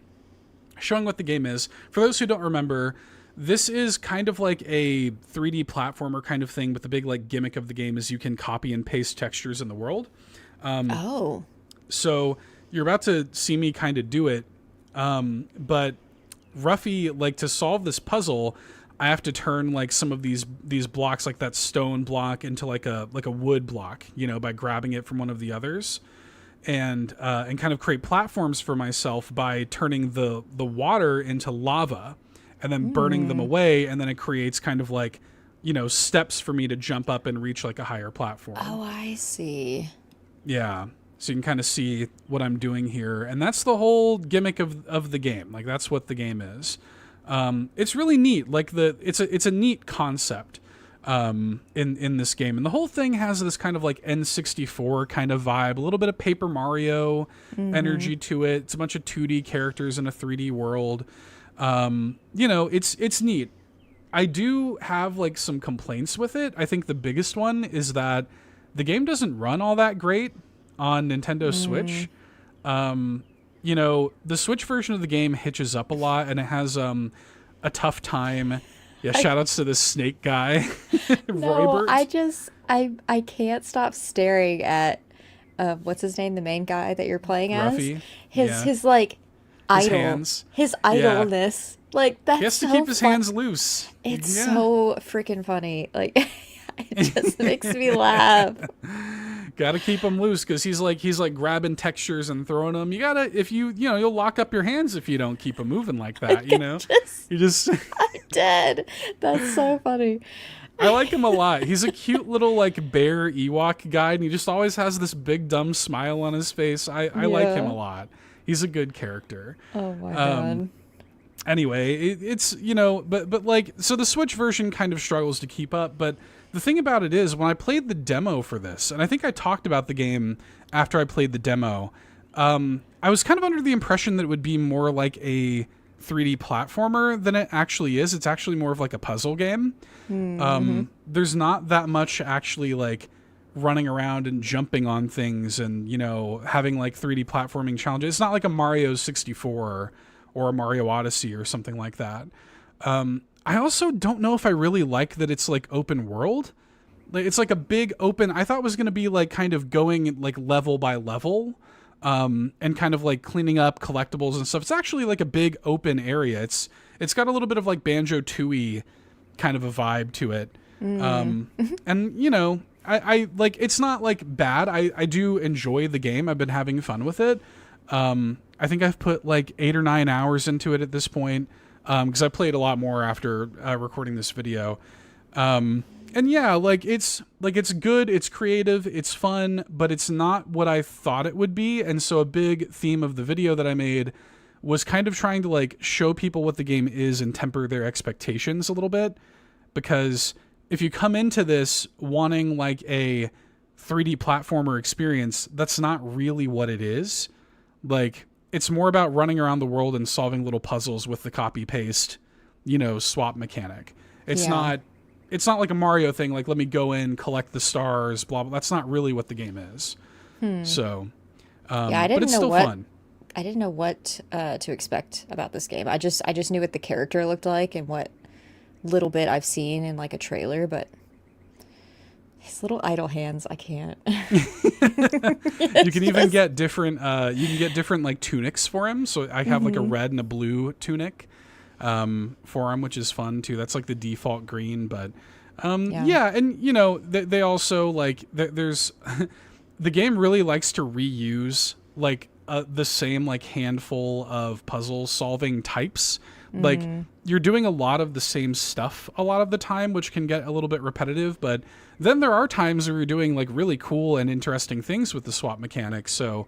showing what the game is. For those who don't remember, this is kind of like a 3D platformer kind of thing, but the big like gimmick of the game is you can copy and paste textures in the world. So you're about to see me kind of do it. But Ruffy, like, to solve this puzzle, I have to turn like some of these blocks, like that stone block, into like a wood block, you know, by grabbing it from one of the others, and kind of create platforms for myself by turning the water into lava and then burning them away, and then it creates kind of like, you know, steps for me to jump up and reach like a higher platform. Oh, I see. Yeah. So you can kind of see what I'm doing here. And that's the whole gimmick of the game. Like, that's what the game is. It's really neat. Like, it's a neat concept in this game. And the whole thing has this kind of like N64 kind of vibe, a little bit of Paper Mario energy to it. It's a bunch of 2D characters in a 3D world. You know, it's neat. I do have like some complaints with it. I think the biggest one is that the game doesn't run all that great on Nintendo Switch. You know, the Switch version of the game hitches up a lot, and it has a tough time. Yeah, shoutouts to this snake guy. No, I can't stop staring at what's his name, the main guy that you're playing as. Ruffy. His like idle, hands. his idleness. Like, that's he has to so keep his hands loose. It's so freaking funny. Like, it just makes me laugh. Gotta keep him loose, because he's like grabbing textures and throwing them. You gotta, if you know, you'll lock up your hands if you don't keep them moving like that. You know, I'm dead. That's so funny. I like him a lot. He's a cute little like bear Ewok guy, and he just always has this big dumb smile on his face. I like him a lot. He's a good character. Oh my god. Anyway, it's, you know, but like, so the Switch version kind of struggles to keep up, but the thing about it is, when I played the demo for this, and I think I talked about the game after I played the demo, I was kind of under the impression that it would be more like a 3D platformer than it actually is. It's actually more of like a puzzle game. There's not that much actually like running around and jumping on things and, you know, having like 3D platforming challenges. It's not like a Mario 64 or a Mario Odyssey or something like that. I also don't know if I really like that it's like open world. Like, it's like a big open, I thought it was going to be like kind of going like level by level, and kind of like cleaning up collectibles and stuff. It's actually like a big open area. It's got a little bit of like Banjo-Tooie kind of a vibe to it. And, you know, I like, it's not like bad. I do enjoy the game. I've been having fun with it. I think I've put like 8 or 9 hours into it at this point, because I played a lot more after recording this video. And yeah, like it's good, it's creative, it's fun, but it's not what I thought it would be. And so a big theme of the video that I made was kind of trying to like show people what the game is and temper their expectations a little bit, because if you come into this wanting like a 3D platformer experience, that's not really what it is. Like, it's more about running around the world and solving little puzzles with the copy paste, you know, swap mechanic. It's not like a Mario thing, like let me go in, collect the stars, blah blah. That's not really what the game is. So I didn't but it's know still fun. I didn't know what to expect about this game. I just knew what the character looked like and what little bit I've seen in like a trailer, but his little idle hands, I can't. You can even get different like tunics for him. So I have like a red and a blue tunic for him, which is fun too. That's like the default green, but yeah, and you know, they also like there's the game really likes to reuse like the same like handful of puzzle solving types. Like, you're doing a lot of the same stuff a lot of the time, which can get a little bit repetitive, but then there are times where you're doing like really cool and interesting things with the swap mechanics. So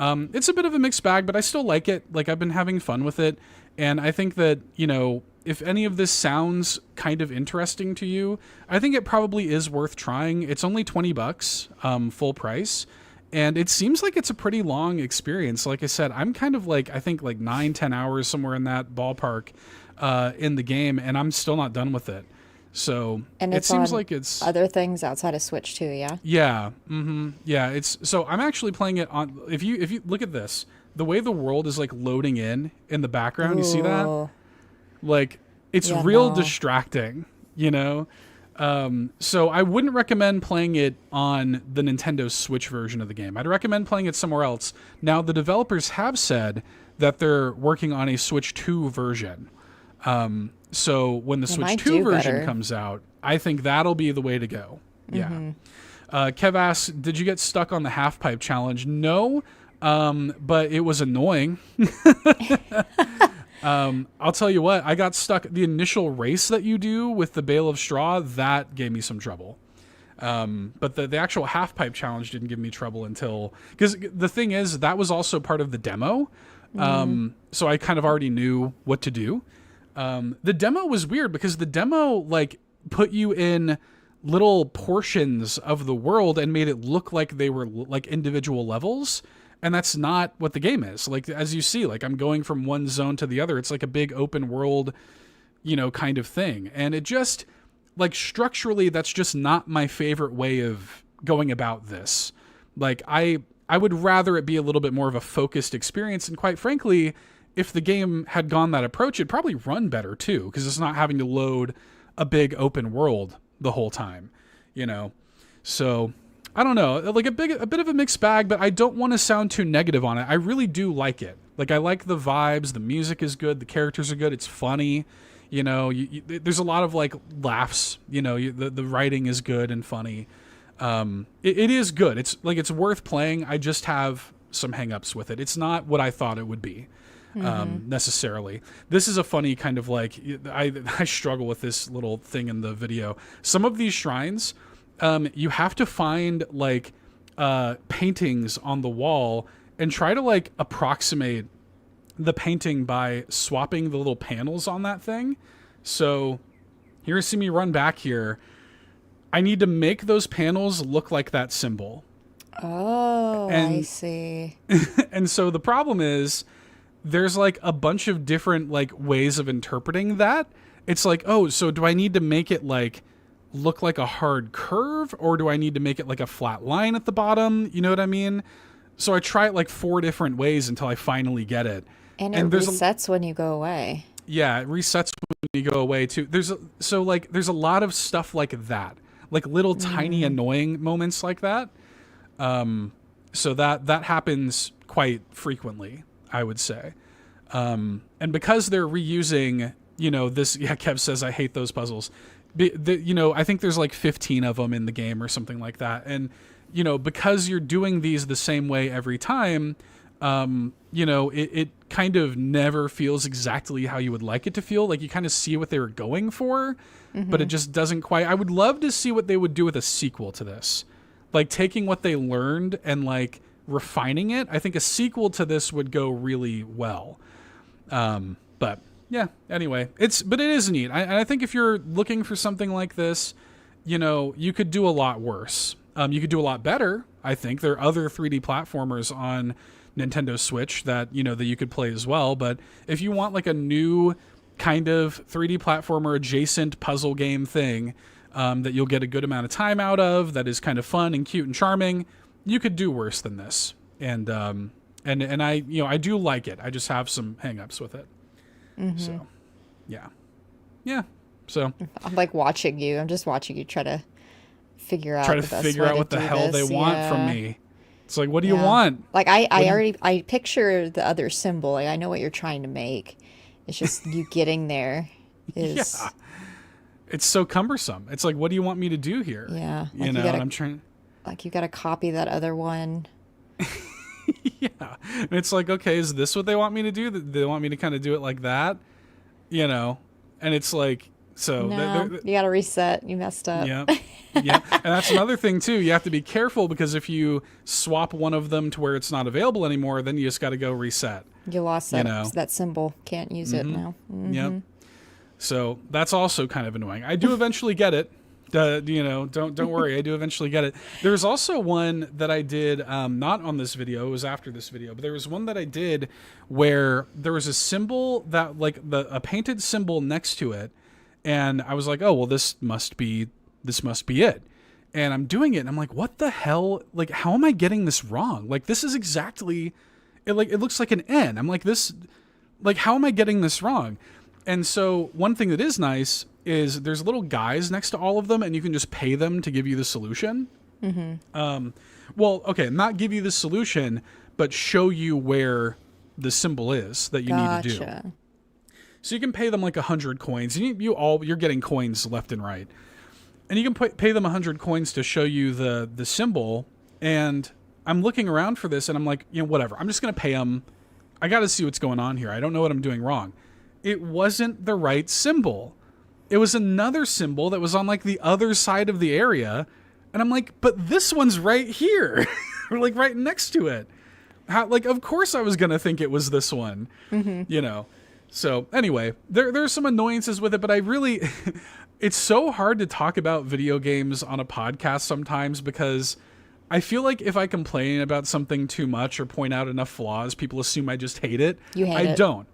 it's a bit of a mixed bag, but I still like it. Like, I've been having fun with it. And I think that, you know, if any of this sounds kind of interesting to you, I think it probably is worth trying. It's only $20, full price. And it seems like it's a pretty long experience. Like I said, I'm kind of like, I think like 9-10 hours, somewhere in that ballpark, in the game, and I'm still not done with it. So And it it's seems on like it's other things outside of Switch too, yeah? yeah, yeah. It's so I'm actually playing it on. If you look at this, the way the world is like loading in the background, you see that? Ooh. Like it's Yeah, real no. distracting, you know. So I wouldn't recommend playing it on the Nintendo Switch version of the game. I'd recommend playing it somewhere else. Now the developers have said that they're working on a Switch 2 version. So when the They Switch might 2 do version better. comes out, I think that'll be the way to go. Yeah. Kev asks, did you get stuck on the half pipe challenge? No, but it was annoying. I'll tell you what, I got stuck. The initial race that you do with the bale of straw, that gave me some trouble. But the actual half pipe challenge didn't give me trouble until, because the thing is, that was also part of the demo. So I kind of already knew what to do. The demo was weird because the demo like put you in little portions of the world and made it look like they were like individual levels. And that's not what the game is. Like, as you see, like I'm going from one zone to the other. It's like a big open world, you know, kind of thing. And it just like structurally, that's just not my favorite way of going about this. Like I would rather it be a little bit more of a focused experience. And quite frankly, if the game had gone that approach, it'd probably run better too, because it's not having to load a big open world the whole time, you know? So I don't know, like a bit of a mixed bag, but I don't want to sound too negative on it. I really do like it. Like I like the vibes, the music is good, the characters are good, it's funny, you know, there's a lot of like laughs, you know, the writing is good and funny. It is good. It's like, it's worth playing. I just have some hangups with it. It's not what I thought it would be. Necessarily. This is a funny kind of like, I struggle with this little thing in the video. Some of these shrines, you have to find like paintings on the wall and try to like approximate the painting by swapping the little panels on that thing. So here, see me run back here. I need to make those panels look like that symbol. Oh, I see. And so the problem is there's like a bunch of different like ways of interpreting that. It's like, oh, so do I need to make it like look like a hard curve, or do I need to make it like a flat line at the bottom? You know what I mean? So I try it like 4 different ways until I finally get it. And it resets when you go away. Yeah, it resets when you go away too. There's a lot of stuff like that, like little tiny annoying moments like that. So that happens quite frequently, I would say. And because they're reusing, you know, this, yeah, Kev says, I hate those puzzles. You know, I think there's like 15 of them in the game or something like that. And, you know, because you're doing these the same way every time, you know, it kind of never feels exactly how you would like it to feel. Like you kind of see what they were going for, but it just doesn't quite. I would love to see what they would do with a sequel to this. Like taking what they learned and like refining it. I think a sequel to this would go really well. But yeah, anyway, but it is neat. I think if you're looking for something like this, you know, you could do a lot worse. You could do a lot better. I think there are other 3D platformers on Nintendo Switch that, you know, that you could play as well. But if you want like a new kind of 3D platformer adjacent puzzle game thing, that you'll get a good amount of time out of, that is kind of fun and cute and charming, you could do worse than this. And I, you know, I do like it. I just have some hangups with it. So, yeah. So I'm like watching you. I'm just watching you try to figure out what the hell they want from me. It's like, what do you want? Like I picture the other symbol. Like I know what you're trying to make. It's just you getting there is. Yeah. It's so cumbersome. It's like, what do you want me to do here? Yeah. Like you know, and I'm trying. Like you got to copy that other one. Yeah. And it's like, okay, is this what they want me to do? They want me to kind of do it like that, you know? And it's like, so no, you got to reset. You messed up. Yeah. Yeah. And that's another thing too. You have to be careful because if you swap one of them to where it's not available anymore, then you just got to go reset. You lost that symbol. Can't use it now. Yep. So that's also kind of annoying. I do eventually get it. You know, don't worry. I do eventually get it. There's also one that I did, not on this video. It was after this video, but there was one that I did where there was a symbol that like a painted symbol next to it. And I was like, oh, well, this must be it. And I'm doing it, and I'm like, what the hell? Like, how am I getting this wrong? Like, this is exactly, it looks like an N. I'm like, how am I getting this wrong? And so one thing that is nice is there's little guys next to all of them, and you can just pay them to give you the solution. Well, okay, not give you the solution, but show you where the symbol is that you need to do. So you can pay them like 100 coins. You're getting coins left and right. And you can pay them 100 coins to show you the symbol. And I'm looking around for this, and I'm like, whatever. I'm just going to pay them. I got to see what's going on here. I don't know what I'm doing wrong. It wasn't the right symbol. It was another symbol that was on like the other side of the area. And I'm like, but this one's right here. Or like right next to it. Of course I was going to think it was this one, So anyway, there's some annoyances with it, but I really, it's so hard to talk about video games on a podcast sometimes because I feel like if I complain about something too much or point out enough flaws, people assume I just hate it. You hate it. I don't.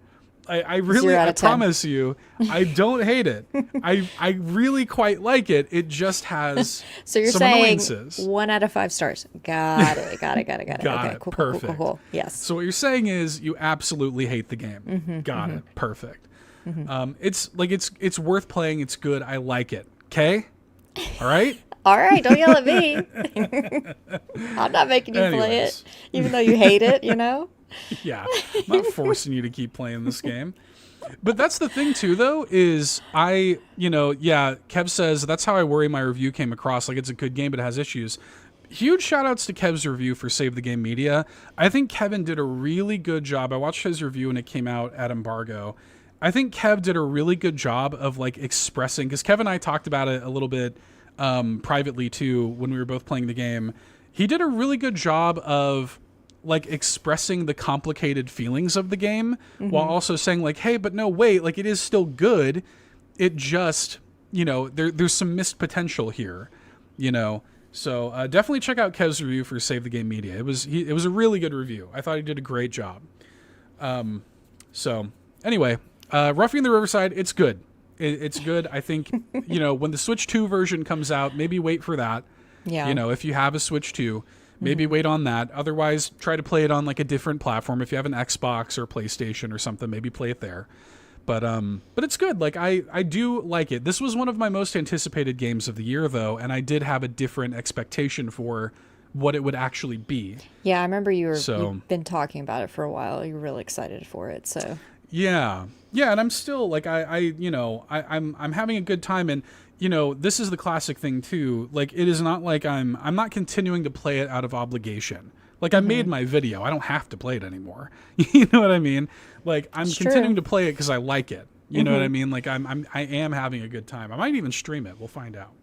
I promise you, I don't hate it. I really quite like it. It just has so you're some saying annoyances. 1 out of 5 stars. Got it. Got it. Okay, cool, perfect. Cool. Yes. So what you're saying is you absolutely hate the game. Got it. Perfect. It's worth playing. It's good. I like it. Okay. All right. All right. Don't yell at me. I'm not making you play it, even though you hate it. Yeah, I'm not forcing you to keep playing this game. But that's the thing too, though, is Kev says that's how I worry my review came across. Like, it's a good game, but it has issues. Huge shout outs to Kev's review for Save the Game Media. I think Kevin did a really good job. I watched his review and it came out at embargo. I think Kev did a really good job of like expressing, because Kev and I talked about it a little bit privately too when we were both playing the game. He did a really good job of like expressing the complicated feelings of the game while also saying like, hey, but no, wait, like it is still good. It just, there's some missed potential here, So definitely check out Kev's review for Save the Game Media. It was a really good review. I thought he did a great job. So anyway, Roughing the Riverside, it's good. It's good. I think, when the Switch 2 version comes out, maybe wait for that. Yeah. If you have a Switch 2, maybe wait on that. Otherwise, try to play it on like a different platform. If you have an Xbox or PlayStation or something, maybe play it there. But it's good. Like I do like it. This was one of my most anticipated games of the year, though, and I did have a different expectation for what it would actually be. Yeah, I remember you've been talking about it for a while. You're really excited for it. So yeah, and I'm still like I'm having a good time, and this is the classic thing too. Like, it is not like I'm not continuing to play it out of obligation. Like, I made my video. I don't have to play it anymore. You know what I mean? Like, I'm continuing to play it because I like it. You know what I mean? Like, I am having a good time. I might even stream it. We'll find out.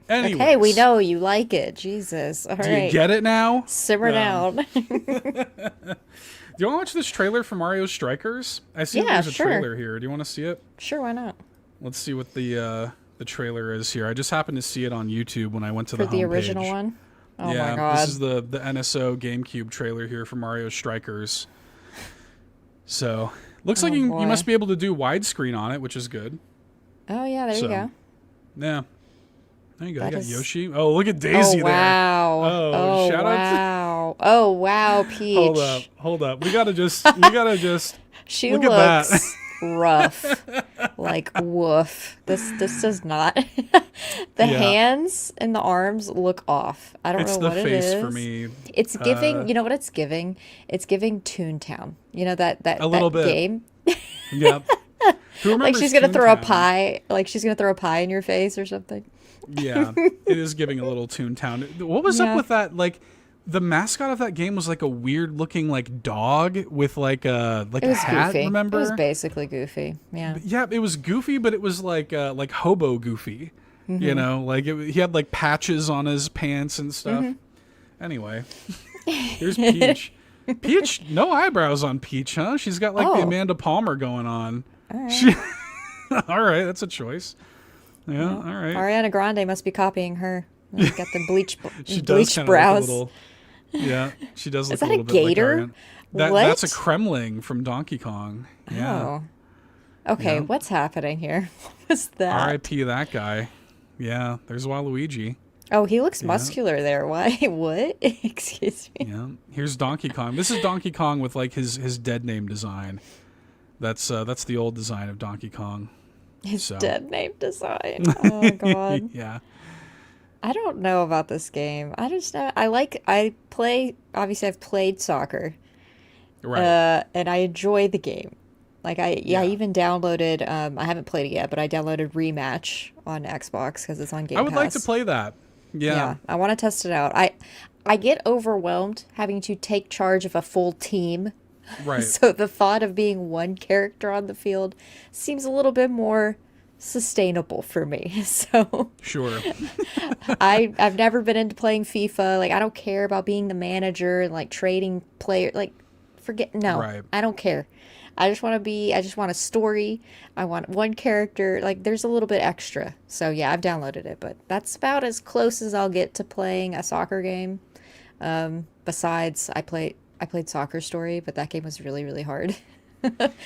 Anyways. Okay, we know you like it. Jesus. All right. Do you get it now? Simmer down. Do you want to watch this trailer for Mario Strikers? I see there's a trailer here. Do you want to see it? Sure, why not? Let's see what the trailer is here. I just happened to see it on YouTube when I went to the homepage. For the original one? Oh yeah, my God. This is the NSO GameCube trailer here for Mario Strikers. So, looks like you must be able to do widescreen on it, which is good. Oh, yeah, there you go. Yeah. There you go. You got Yoshi. Oh, look at Daisy there. Oh, shout out. Oh, wow, Peach. Hold up. We gotta just she look looks at that. Rough. Like, woof. This does not. The hands and the arms look off. I don't know what it is. It's the face for me. It's giving, you know what it's giving? It's giving Toontown. You know that a little bit. Game? Yep. Like she's going to throw a pie. Like she's going to throw a pie in your face or something. Yeah. It is giving a little Toontown. What was up with that? Like, the mascot of that game was like a weird looking like dog with like a hat. Goofy. Remember? It was basically Goofy. Yeah. Yeah, it was Goofy, but it was like hobo Goofy. You know, like he had like patches on his pants and stuff. Anyway, here's Peach. Peach, no eyebrows on Peach, huh? She's got like the Amanda Palmer going on. All right. All right, that's a choice. Yeah, all right. Ariana Grande must be copying her. She's got the bleach brows. Look yeah, she does look Is that a little a gator? bit like Ariana. That's a Kremling from Donkey Kong. Yeah. Okay, Yeah. what's happening here? What was that? R.I.P. that guy. Yeah, there's Waluigi. Oh, he looks Yeah. muscular there. Why? What? Excuse me. Yeah. Here's Donkey Kong. This is Donkey Kong with like his dead name design. That's the old design of Donkey Kong. His dead name design. Oh god. Yeah. I don't know about this game. I just I play. Obviously, I've played soccer. Right. And I enjoy the game. Like I Yeah. even downloaded. I haven't played it yet, but I downloaded Rematch on Xbox because it's on Game I would Pass. like to play that. Yeah. I want to test it out. I get overwhelmed having to take charge of a full team. Right. So the thought of being one character on the field seems a little bit more sustainable for me. So Sure. I've never been into playing FIFA. Like I don't care about being the manager and like trading player. Like no, Right. I don't care. I just want a story. I want one character. Like there's a little bit extra. So yeah, I've downloaded it, but that's about as close as I'll get to playing a soccer game. Besides I played Soccer Story, but that game was really, really hard.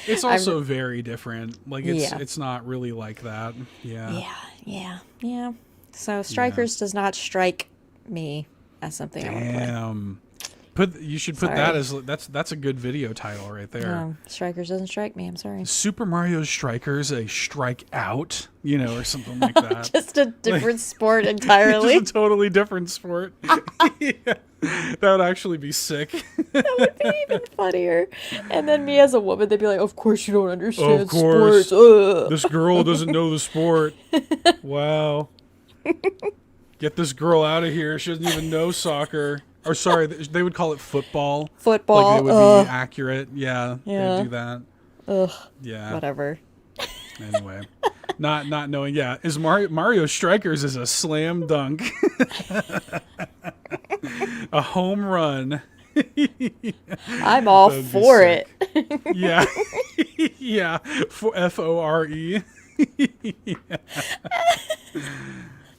It's also very different. Like it's not really like that. Yeah. Yeah. So Strikers does not strike me as something I want to play. Damn. You should put that as that's a good video title right there. No, Strikers doesn't strike me. I'm sorry. Super Mario Strikers, a strike out, or something like that. Just a different sport entirely. Just a totally different sport. Yeah. That would actually be sick. That would be even funnier. And then me as a woman, they'd be like, "Of course you don't understand Of course. sports. Ugh." This girl doesn't know the sport. Wow. Get this girl out of here. She doesn't even know soccer. Or sorry, they would call it football. Football. Like it would be accurate. Yeah. Yeah. They'd do that. Ugh. Yeah. Whatever. Anyway. Not knowing. Yeah. Is Mario Strikers is a slam dunk. A home run. I'm all for it. Yeah. Yeah. FORE.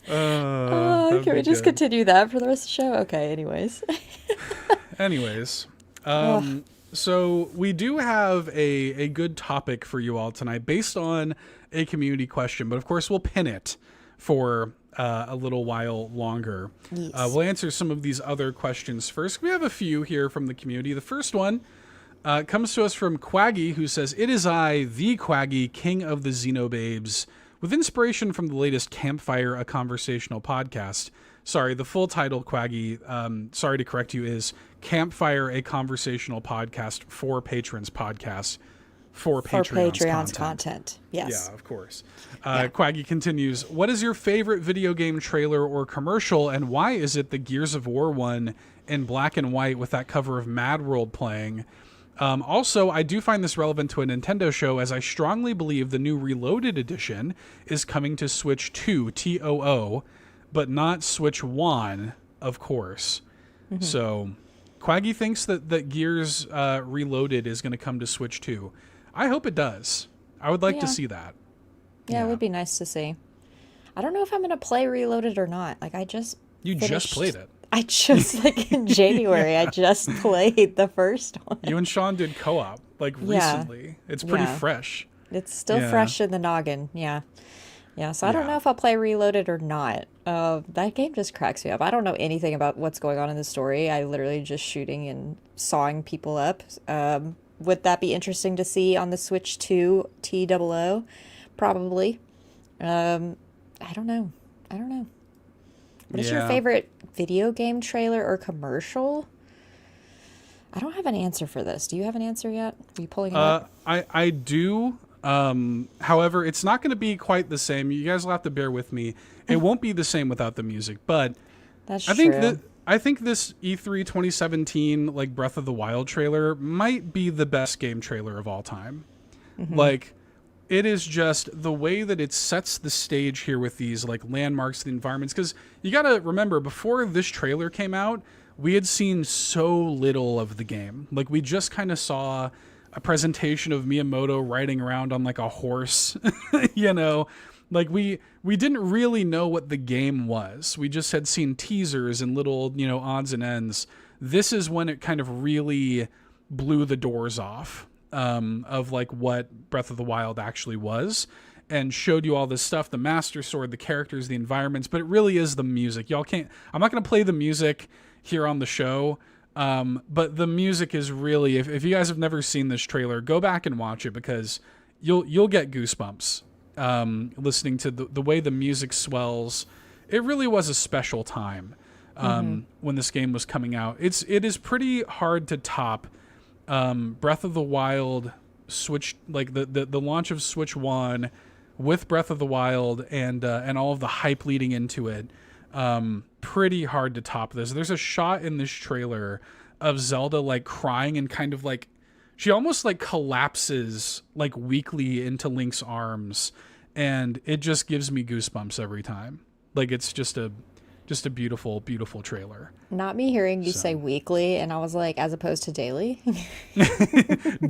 Can we just continue that for the rest of the show? Okay, anyways. So we do have a good topic for you all tonight based on a community question, but of course we'll pin it for a little while longer. Yes. We'll answer some of these other questions first. We have a few here from the community. The first one comes to us from Quaggy, who says, "It is I, the Quaggy, king of the Xenobabes, with inspiration from the latest Campfire, a conversational podcast." Sorry, the full title, Quaggy, sorry to correct you, is Campfire, a conversational podcast for patrons podcast for Patreon's content. Yes. Yeah, of course. Quaggy continues, "What is your favorite video game trailer or commercial, and why is it the Gears of War one in black and white with that cover of Mad World playing? Also, I do find this relevant to a Nintendo show, as I strongly believe the new Reloaded edition is coming to Switch 2, TOO, but not Switch 1, of course." Mm-hmm. So, Quaggy thinks that Gears Reloaded is going to come to Switch 2. I hope it does. I would like to see that. Yeah, it would be nice to see. I don't know if I'm going to play Reloaded or not. Like, You just played it. I just, in January, I just played the first one. You and Sean did co-op, recently. It's pretty fresh. It's still fresh in the noggin, yeah. Yeah, so I don't know if I'll play Reloaded or not. That game just cracks me up. I don't know anything about what's going on in the story. I literally just shooting and sawing people up. Would that be interesting to see on the Switch 2 TOO? Probably. I don't know. What is your favorite video game trailer or commercial? I don't have an answer for this. Do you have an answer yet? Are you pulling it up? I do. However, it's not going to be quite the same. You guys will have to bear with me. It won't be the same without the music, but That's I think true. I think this E3 2017 Breath of the Wild trailer might be the best game trailer of all time. Mm-hmm. It is just the way that it sets the stage here with these landmarks, the environments. Because you got to remember, before this trailer came out, we had seen so little of the game. We just kind of saw a presentation of Miyamoto riding around on a horse, we didn't really know what the game was. We just had seen teasers and little, odds and ends. This is when it kind of really blew the doors off. of like what Breath of the Wild actually was, and showed you all this stuff, the Master Sword, the characters, the environments, but it really is the music. I'm not going to play the music here on the show, but the music is really, if you guys have never seen this trailer, go back and watch it, because you'll get goosebumps listening to the way the music swells. It really was a special time when this game was coming out. It is pretty hard to top Breath of the Wild Switch, like the launch of Switch 1 with Breath of the Wild and all of the hype leading into it. Pretty hard to top this. There's a shot in this trailer of Zelda like crying and kind of like she almost like collapses like weakly into Link's arms, and it just gives me goosebumps every time. Like it's just a beautiful, beautiful trailer. Not me hearing you say weekly, and I was like, as opposed to daily.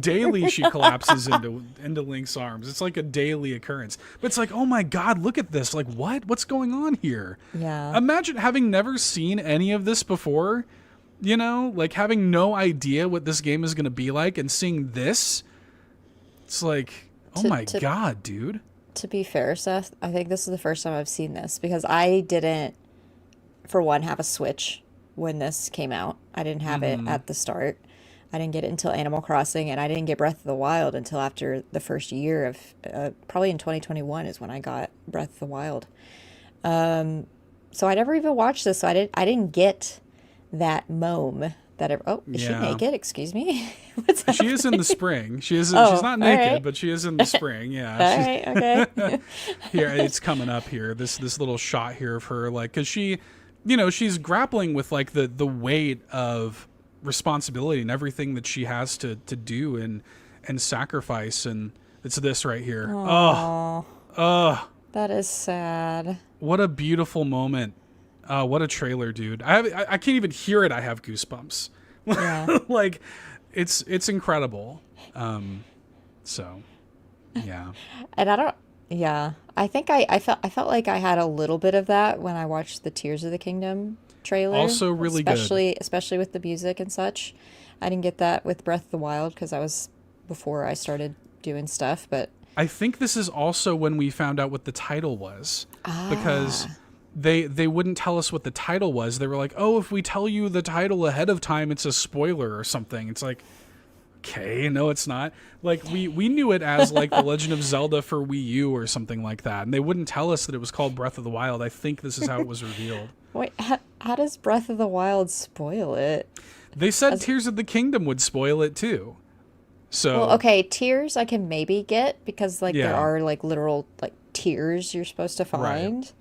Daily, she collapses into Link's arms. It's like a daily occurrence. But it's like, oh my God, look at this. Like, what? What's going on here? Yeah. Imagine having never seen any of this before, you know, like having no idea what this game is going to be like, and seeing this. It's like, oh my God, dude. To be fair, Seth, I think this is the first time I've seen this, because I didn't, for one, have a Switch when this came out. I didn't have it at the start. I didn't get it until Animal Crossing, and I didn't get Breath of the Wild until after the first year of, probably in 2021 is when I got Breath of the Wild. So I never even watched this, so I didn't get that moam that is she naked? Excuse me. What's she is in the spring. She's not naked, right. But she is in the spring. Yeah. All right. Okay. Here, it's coming up here. This little shot here of her, like, because she, you know, she's grappling with like the weight of responsibility and everything that she has to do and sacrifice, and it's this right here. Aww. Oh. That is sad. What a beautiful moment. What a trailer, dude. I can't even hear it. I have goosebumps. Yeah. Like it's incredible. So yeah. And I think I felt like I had a little bit of that when I watched the Tears of the Kingdom trailer. Also really good. Especially with the music and such. I didn't get that with Breath of the Wild because I was before I started doing stuff, but I think this is also when we found out what the title was. Because they wouldn't tell us what the title was. They were like, oh, if we tell you the title ahead of time, it's a spoiler or something. It's like, okay, no, it's not. Like, we knew it as, like, The Legend of Zelda for Wii U or something like that. And they wouldn't tell us that it was called Breath of the Wild. I think this is how it was revealed. Wait, how does Breath of the Wild spoil it? They said Tears of the Kingdom would spoil it, too. So, well, okay, Tears I can maybe get because, like, there are, like, literal, like, tears you're supposed to find. Right.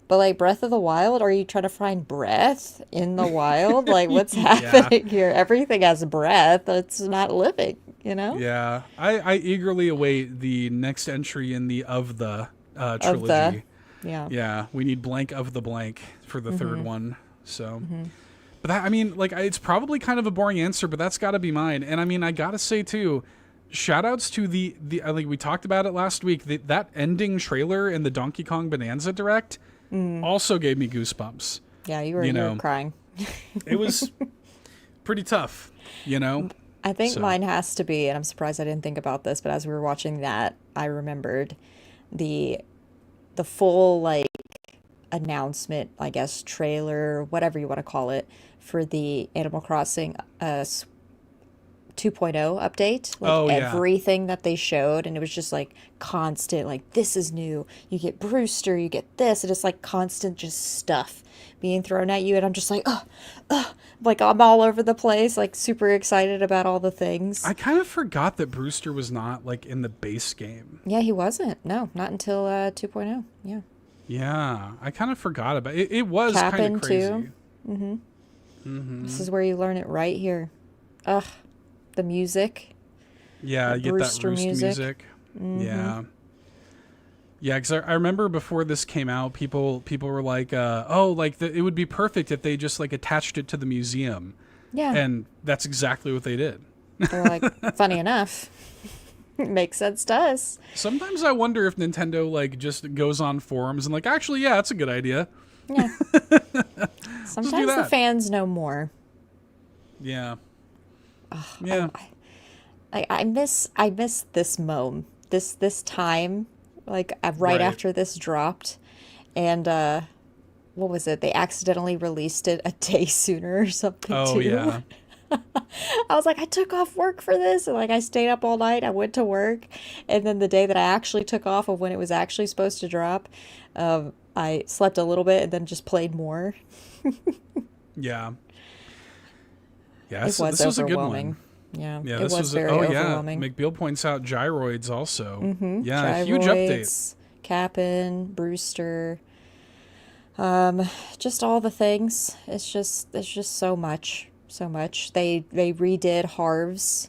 But, like, Breath of the Wild, are you trying to find breath in the wild? Like, what's happening here? Everything has breath. It's not living, you know? Yeah. I eagerly await the next entry in the Of the trilogy. Yeah. We need blank of the blank for the third one. So, but that, I mean, like, it's probably kind of a boring answer, but that's got to be mine. And, I mean, I got to say, too, shout-outs to the I think we talked about it last week, that ending trailer in the Donkey Kong Bonanza Direct also gave me goosebumps. Yeah, you were crying. It was pretty tough, you know? I think mine has to be, and I'm surprised I didn't think about this, but as we were watching that, I remembered the full, like, announcement, I guess, trailer, whatever you want to call it, for the Animal Crossing 2.0 update, like everything that they showed, and it was just like constant, like, this is new, you get Brewster, you get this, and it's like constant just stuff being thrown at you, and I'm just like, like, I'm all over the place, like, super excited about all the things. I kind of forgot that Brewster was not, like, in the base game. Yeah, he wasn't. No, not until 2.0. Yeah, I kind of forgot about it. It was kind of crazy. Too. This is where you learn it right here. The music. Yeah, you get that Roost music. Yeah, because I remember before this came out, people were like, it would be perfect if they just, like, attached it to the museum. Yeah. And that's exactly what they did. They're like, funny enough, it makes sense to us. Sometimes I wonder if Nintendo, like, just goes on forums and, like, actually, yeah, that's a good idea. Yeah. Sometimes the fans know more. Yeah. Yeah. I miss this this time, like right after this dropped, and what was it? They accidentally released it a day sooner or something Oh, too. yeah. I was like, I took off work for this, and like I stayed up all night. I went to work, and then the day that I actually took off of when it was actually supposed to drop, I slept a little bit and then just played more. Yeah. Yeah, It was this was a good overwhelming. one. Yeah, Yeah, it this was was very overwhelming. McBeal points out gyroids also. Yeah, huge update. Gyroids, Cap'n, Brewster, just all the things. It's just so much, so much. They redid Harv's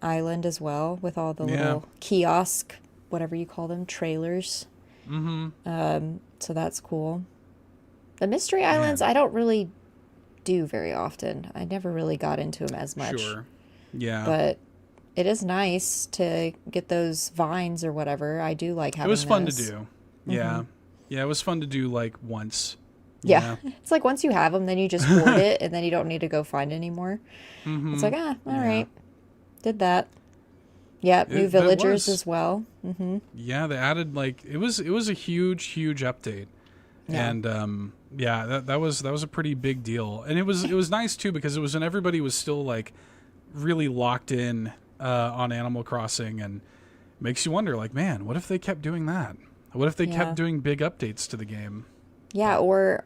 Island as well with all the little kiosk, whatever you call them, trailers. So that's cool. The Mystery Islands, I don't really do very often. I never really got into them as much. Sure. Yeah. But it is nice to get those vines or whatever. I do like having It was fun to those. do. Yeah. Yeah, it was fun to do like once. Yeah. It's like once you have them, then you just hoard it and then you don't need to go find anymore. It's like, all right. Did that. Yeah, new villagers as well. Yeah, they added like it was a huge update. Yeah. And that was a pretty big deal. And it was nice too because it was when everybody was still like really locked in on Animal Crossing, and makes you wonder like, man, what if they kept doing that? What if they kept doing big updates to the game? Yeah, or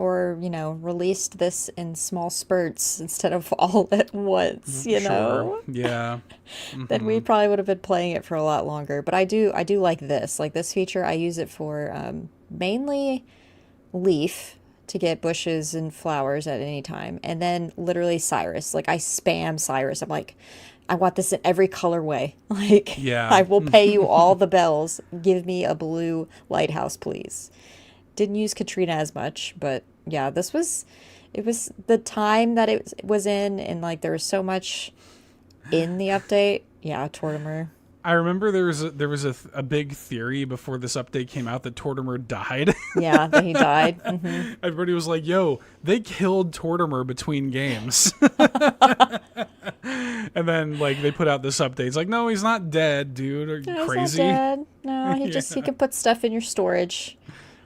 released this in small spurts instead of all at once, you know? Yeah. Then we probably would have been playing it for a lot longer. But I do like this. Like this feature, I use it for mainly leaf to get bushes and flowers at any time. And then literally Cyrus. Like I spam Cyrus. I'm like, I want this in every colorway. Like I will pay you all the bells. Give me a blue lighthouse, please. Didn't use Katrina as much, but yeah, it was the time that it was in, and like there was so much in the update. Yeah, Tortimer. I remember there was a big theory before this update came out that Tortimer died. Yeah, that he died. Everybody was like, yo, they killed Tortimer between games. And then like they put out this update. It's like, no, he's not dead, dude. Are you crazy? He's not dead. No, he can put stuff in your storage,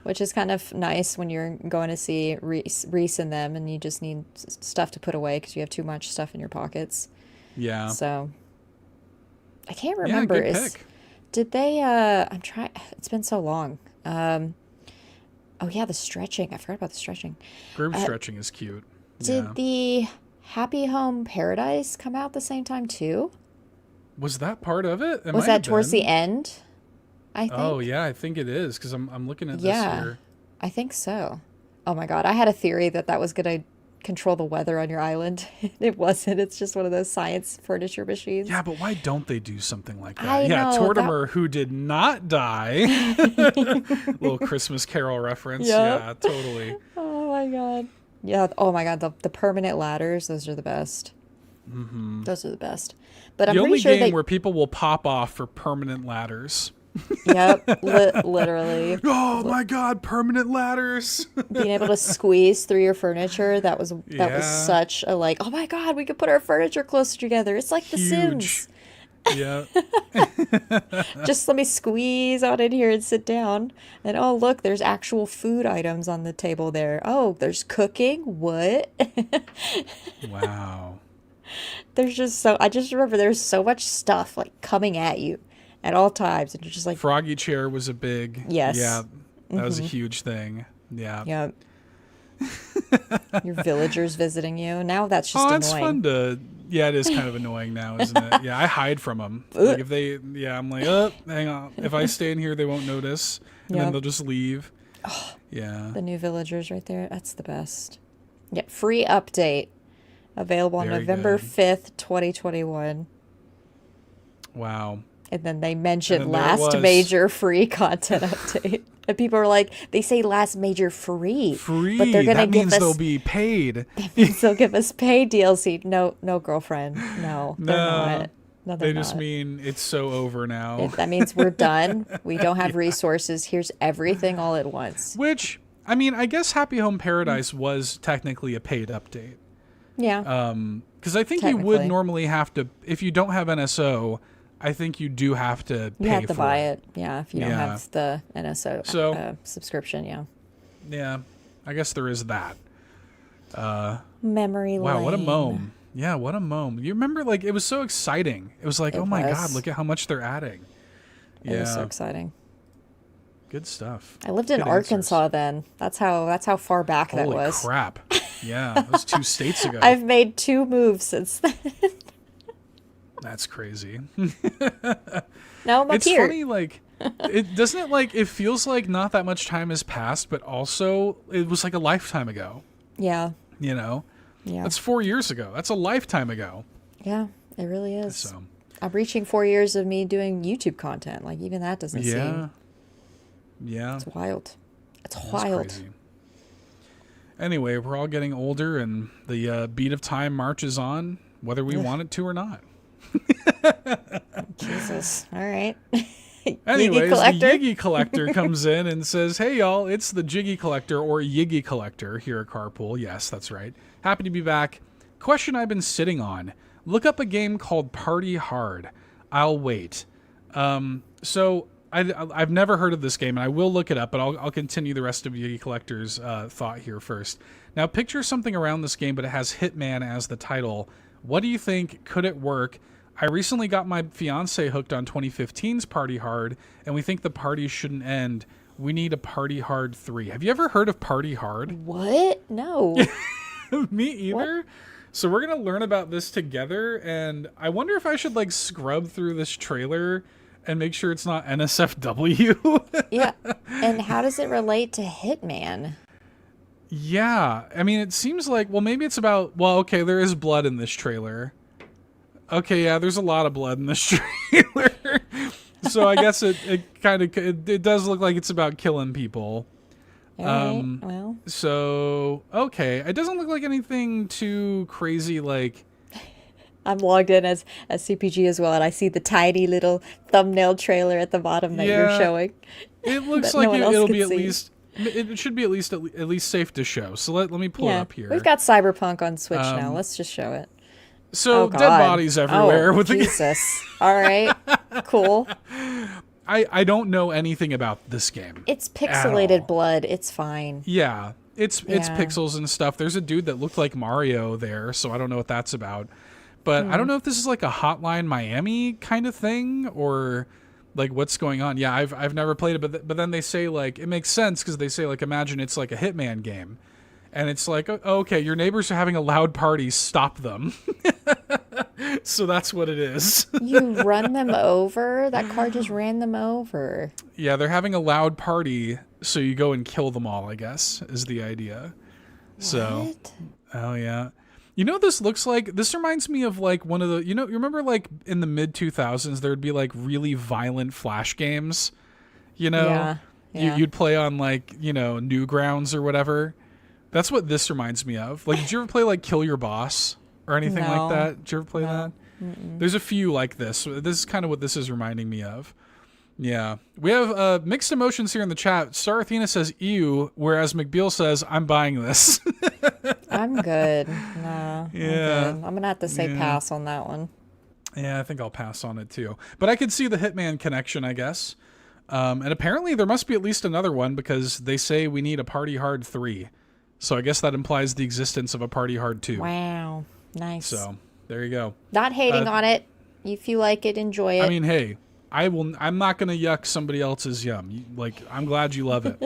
which is kind of nice when you're going to see Reese and them, and you just need stuff to put away because you have too much stuff in your pockets. Yeah. So I can't remember. Yeah, good pick. Did they? I'm trying. It's been so long. Oh yeah, the stretching. I forgot about the stretching. Group stretching is cute. Did the Happy Home Paradise come out the same time too? Was that part of it? Was that towards the end? I think. Oh yeah, I think it is because I'm looking at this here. I think so. Oh my god, I had a theory that was gonna control the weather on your island. It wasn't. It's just one of those science furniture machines. Yeah, but why don't they do something like that? I know, Tortimer, who did not die. Little Christmas Carol reference. Yep. Yeah, totally. Oh my god. Yeah. Oh my god. The permanent ladders. Those are the best. Those are the best. But I'm the pretty only sure game where people will pop off for permanent ladders. Yep. Literally. Oh my god, permanent ladders. Being able to squeeze through your furniture. That was such a like, oh my god, we could put our furniture closer together. It's like The Sims. Yeah. Just let me squeeze out in here and sit down. And oh, look, there's actual food items on the table there. Oh, there's cooking. What? Wow. I just remember there's so much stuff like coming at you at all times. And you're just like. Froggy chair was a big. Yes. Yeah. That was a huge thing. Yeah. Yeah. Your villagers visiting you. Now that's just annoying. It's fun to. Yeah, it is kind of annoying now, isn't it? Yeah, I hide from them. Like if they, I'm like, hang on. If I stay in here, they won't notice, and then they'll just leave. Oh, yeah. The new villagers right there. That's the best. Yeah, free update available on November 5th, 2021. Wow. And then they mentioned last major free content update. And people are like, they say last major free. Free. But they're gonna that means they'll be paid. That means they'll give us paid DLC. No, girlfriend. No, they're not. No, they just mean it's so over now. That means we're done. We don't have resources. Here's everything all at once. Which, I mean, I guess Happy Home Paradise was technically a paid update. Yeah. Because because I think you would normally have to, if you don't have NSO, I think you do have to pay for it. You have to buy it, yeah, if you don't have the NSO subscription, yeah. Yeah, I guess there is that. Memory lane. Wow, what a mome. Yeah, what a mome. You remember, like, it was so exciting. It was like, oh my God, look at how much they're adding. Yeah. It was so exciting. Good stuff. I lived in Arkansas then. That's how far back that was. Holy crap. Yeah, that was 2 states ago. I've made 2 moves since then. That's crazy. Now I'm up here. It's funny, like, it feels like not that much time has passed, but also it was like a lifetime ago. Yeah. You know? Yeah. That's 4 years ago. That's a lifetime ago. Yeah, it really is. So I'm reaching 4 years of me doing YouTube content. Like, even that doesn't seem... Yeah. It's wild. It's wild. Crazy. Anyway, we're all getting older, and the beat of time marches on, whether we want it to or not. Jesus. All right. Anyways, the Yiggy Collector comes in and says, hey, y'all, it's the Jiggy Collector, or Yiggy Collector here at Carpool. Yes, that's right. Happy to be back. Question I've been sitting on. Look up a game called Party Hard. I'll wait. So... I've never heard of this game, and I will look it up, but I'll continue the rest of Yiggy Collector's thought here first. Now, picture something around this game, but it has Hitman as the title. What do you think? Could it work? I recently got my fiance hooked on 2015's Party Hard, and we think the party shouldn't end. We need a Party Hard 3. Have you ever heard of Party Hard? What? No. Me either. What? So we're going to learn about this together, and I wonder if I should, like, scrub through this trailer and make sure it's not NSFW. Yeah. And how does it relate to Hitman? Yeah. I mean, it seems like, well, maybe it's about, well, okay, there is blood in this trailer. Okay, yeah, there's a lot of blood in this trailer. So I guess it does look like it's about killing people. All right, well. So, okay. It doesn't look like anything too crazy, like... I'm logged in as CPG as well, and I see the tiny little thumbnail trailer at the bottom that you're showing. It looks like it'll be at least. It should be at least safe to show. So let me pull it up here. We've got Cyberpunk on Switch now. Let's just show it. So dead bodies everywhere. With Jesus. All right. Cool. I don't know anything about this game. It's pixelated blood. It's fine. Yeah. It's pixels and stuff. There's a dude that looked like Mario there, so I don't know what that's about. But I don't know if this is like a Hotline Miami kind of thing, or like what's going on. Yeah, I've never played it, but then they say, like, it makes sense because they say, like, imagine it's like a Hitman game, and it's like, oh, okay, your neighbors are having a loud party, stop them. So that's what it is. You run them over? That car just ran them over. Yeah, they're having a loud party, so you go and kill them all, I guess, is the idea. What? So, oh yeah. You know what this looks like? This reminds me of like one of the, you remember like in the mid 2000s, there would be like really violent Flash games, Yeah. You'd play on like, Newgrounds or whatever. That's what this reminds me of. Like, did you ever play like Kill Your Boss or anything like that? Did you ever play that? Mm-mm. There's a few like this. This is kind of what this is reminding me of. Yeah. We have mixed emotions here in the chat. Star Athena says, ew, whereas McBeal says, I'm buying this. I'm good. No. Yeah. I'm going to have to say pass on that one. Yeah, I think I'll pass on it too. But I could see the Hitman connection, I guess. And apparently there must be at least another one because they say we need a Party Hard 3. So I guess that implies the existence of a Party Hard 2. Wow. Nice. So there you go. Not hating on it. If you like it, enjoy it. I mean, hey. I'm not going to yuck somebody else's yum. Like, I'm glad you love it.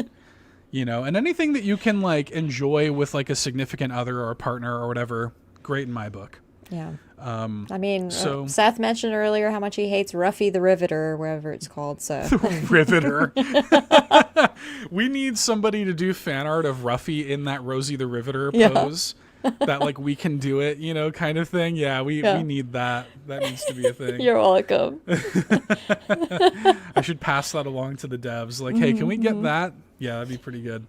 And anything that you can like enjoy with like a significant other or a partner or whatever, great in my book. Yeah. I mean, Seth mentioned earlier how much he hates Ruffy the Riveter or whatever it's called. So Riveter. We need somebody to do fan art of Ruffy in that Rosie the Riveter pose. That like we can do it, kind of thing. Yeah, we need that. That needs to be a thing. You're welcome. I should pass that along to the devs. Like, hey, can we get that? Yeah, that'd be pretty good.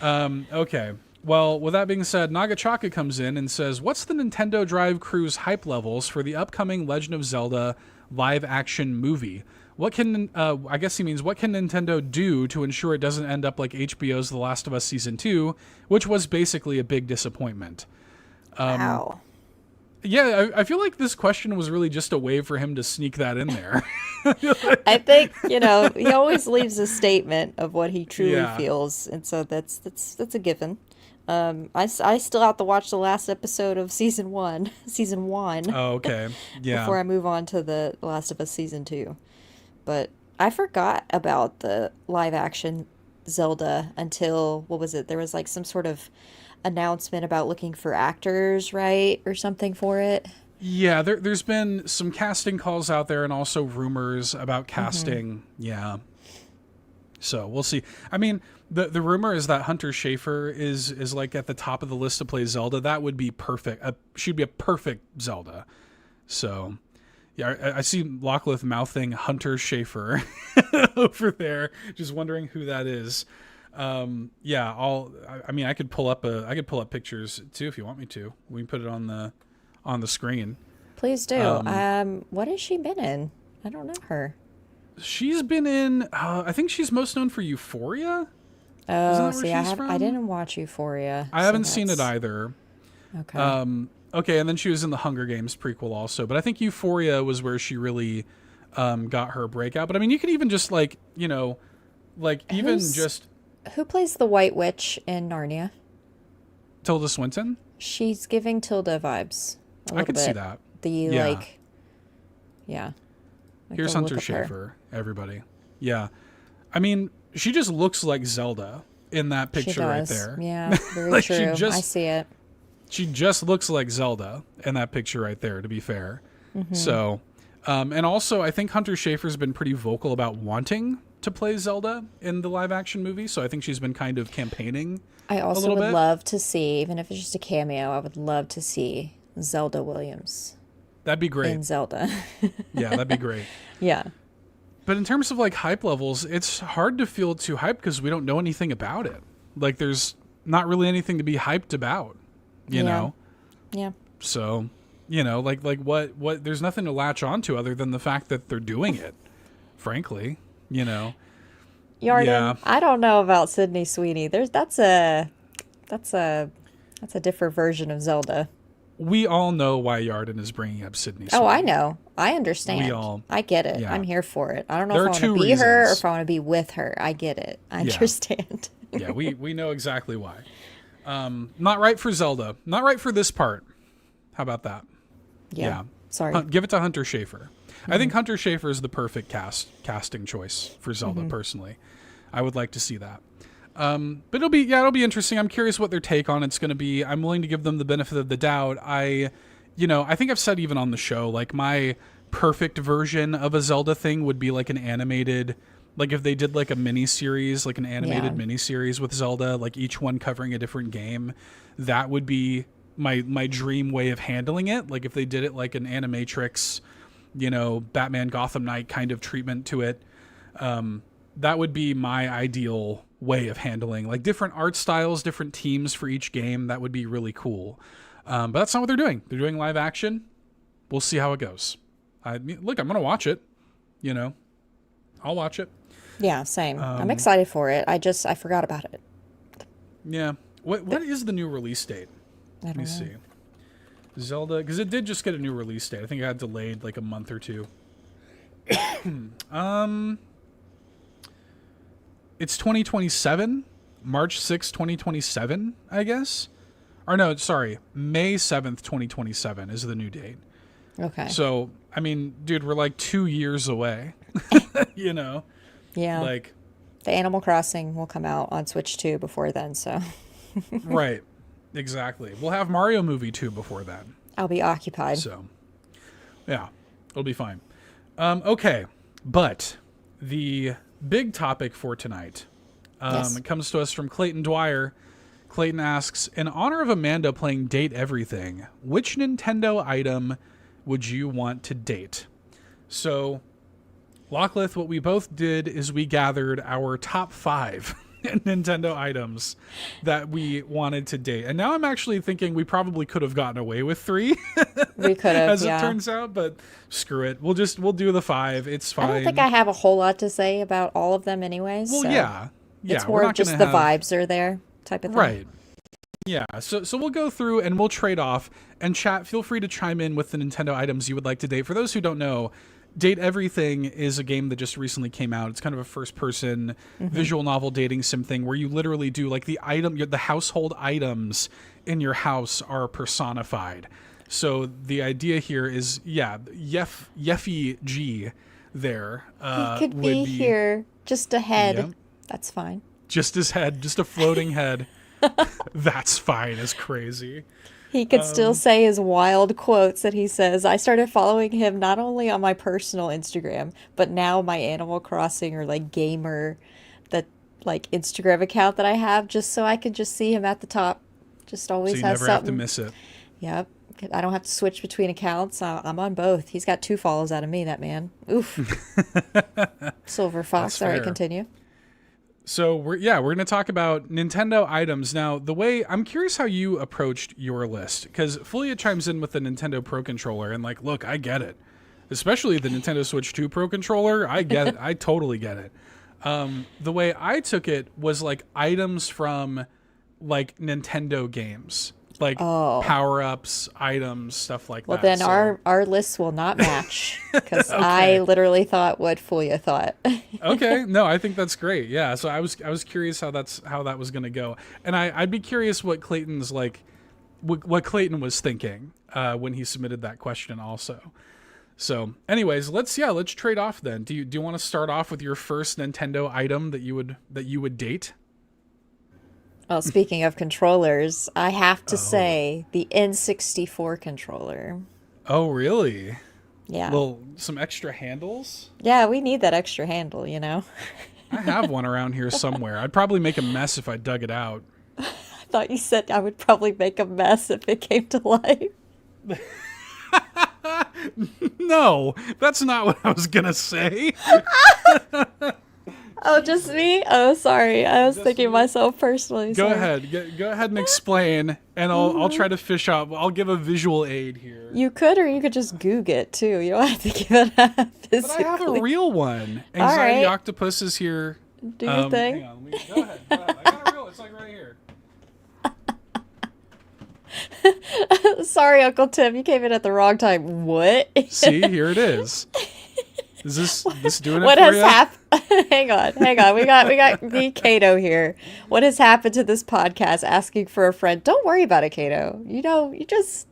Okay. Well, with that being said, Nagachaka comes in and says, what's the Nintendo Drive Cruise hype levels for the upcoming Legend of Zelda live action movie? What can, I guess he means, what can Nintendo do to ensure it doesn't end up like HBO's The Last of Us Season 2, which was basically a big disappointment? Wow. Yeah, I feel like this question was really just a way for him to sneak that in there. I think, he always leaves a statement of what he truly Yeah. feels, and so that's a given. I still have to watch the last episode of season one, Oh, okay. Yeah. before I move on to the Last of Us season 2. But I forgot about the live action Zelda until, what was it? There was like some sort of announcement about looking for actors, right? Or something for it. Yeah, there's been some casting calls out there and also rumors about casting. Yeah. So we'll see. I mean, the rumor is that Hunter Schafer is like at the top of the list to play Zelda. That would be perfect. She'd be a perfect Zelda. So, yeah, I see Lachlan mouthing Hunter Schafer over there, just wondering who that is. Yeah, I could pull up pictures too if you want me to. We can put it on the screen. Please do. What has she been in? I don't know her. She's been in. I think she's most known for Euphoria. Oh, see, I didn't watch Euphoria. I haven't seen it either. Okay. Okay, and then she was in the Hunger Games prequel also, but I think Euphoria was where she really got her breakout. But I mean, you could even just Who plays the White Witch in Narnia? Tilda Swinton. She's giving Tilda vibes. I could see that. Yeah. Here's Hunter Schafer, everybody. Yeah. I mean, she just looks like Zelda in that picture right there. Yeah, very true. I see it. She just looks like Zelda in that picture right there, to be fair. So, and also I think Hunter Schafer's been pretty vocal about wanting to play Zelda in the live action movie. So I think she's been kind of campaigning. I also would love to see, even if it's just a cameo, I would love to see Zelda Williams. That'd be great. In Zelda. Yeah, that'd be great. Yeah. But in terms of like hype levels, it's hard to feel too hyped because we don't know anything about it. Like there's not really anything to be hyped about, you know? Yeah. So, like what there's nothing to latch onto other than the fact that they're doing it, frankly, Yarden, Yeah. I don't know about Sydney Sweeney. That's a different version of Zelda. We all know why Yarden is bringing up Sydney Oh, Sweeney. I know. I understand. I get it. Yeah. I'm here for it. I don't know There if are I want two to be her or reasons. if I want to be with her. I get it. I Yeah. understand. Yeah, we know exactly why. Not right for Zelda. Not right for this part. How about that? Yeah. Sorry. Give it to Hunter Schafer. I think Hunter Schafer is the perfect casting choice for Zelda, personally. I would like to see that. But it'll be interesting. I'm curious what their take on it's going to be. I'm willing to give them the benefit of the doubt. I think I've said even on the show, like my perfect version of a Zelda thing would be like an animated, like if they did like a mini series, like an animated mini series with Zelda, like each one covering a different game, that would be my dream way of handling it. Like if they did it like an Animatrix, Batman Gotham Knight kind of treatment to it, that would be my ideal way of handling like different art styles, different teams for each game. That would be really cool. But that's not what they're doing. They're doing live action. We'll see how it goes. I'm going to watch it, I'll watch it. Yeah, same. I'm excited for it. I forgot about it. Yeah. What is the new release date? Let me see. Zelda, because it did just get a new release date. I think it got delayed like a month or two. It's 2027, March 6th, 2027, I guess. Or no, sorry, May 7th, 2027 is the new date. Okay. So, I mean, dude, we're like 2 years away, Yeah. Like, the Animal Crossing will come out on Switch 2 before then, so. right. Exactly. We'll have Mario Movie 2 before then. I'll be occupied. So, yeah, it'll be fine. Okay, but the big topic for tonight, it comes to us from Clayton Dwyer. Clayton asks, in honor of Amanda playing Date Everything, which Nintendo item would you want to date? So, Locklith, what we both did is we gathered our top 5 Nintendo items that we wanted to date. And now I'm actually thinking we probably could have gotten away with 3. We could have, as it turns out, but screw it. We'll do the 5. It's fine. I don't think I have a whole lot to say about all of them anyways. Well, so yeah. It's more just the vibes are there type of thing. Right. Yeah, so we'll go through and we'll trade off. And chat, feel free to chime in with the Nintendo items you would like to date. For those who don't know, Date Everything is a game that just recently came out. It's kind of a first-person visual novel dating sim thing where you literally do like the household items in your house are personified. So the idea here is, Yeffy G there. He could be here, just a head. Yep. That's fine. Just his head, just a floating head. That's fine is crazy. He could still say his wild quotes that he says. I started following him not only on my personal Instagram, but now my Animal Crossing or like gamer, that like Instagram account that I have, just so I could just see him at the top. Just always So you has never something. have to miss it. Yep. I don't have to switch between accounts. I'm on both. He's got 2 follows out of me, that man. Oof. Silver Fox. All right, fair. continue. So we're going to talk about Nintendo items. Now, I'm curious how you approached your list, because Fulia chimes in with the Nintendo Pro Controller and like, look, I get it. Especially the Nintendo Switch 2 Pro Controller. I get it. I totally get it. The way I took it was like items from like Nintendo games, like power-ups, items, stuff like Well, that. then So- our lists will not match, because I literally thought what Fulia thought. Okay, no, I think that's great. Yeah, so I was curious how that was going to go, and I'd be curious what Clayton's like, what Clayton was thinking when he submitted that question also. So, anyways, let's trade off then. Do you want to start off with your first Nintendo item that you would date? Well, speaking of controllers, I have to say the N64 controller. Oh, really? Yeah. Some extra handles? Yeah, we need that extra handle, you know? I have one around here somewhere. I'd probably make a mess if I dug it out. I thought you said I would probably make a mess if it came to life. No, that's not what I was going to say. Oh, just me? Oh, sorry. I was thinking myself personally. Go Sorry. ahead. Go ahead and explain, and I'll try to fish out. I'll give a visual aid here. You could, or you could just Goog it, too. You don't have to give it a physically. But I have a real one. Anxiety right. Octopus is here. Do your thing. Hang on, go ahead. I got a real. It's like right here. Sorry, Uncle Tim. You came in at the wrong time. What? See, here it is. Is this doing it What for has you? happened? Hang on. We got the Kato here. What has happened to this podcast? Asking for a friend. Don't worry about it, Kato. You know, you just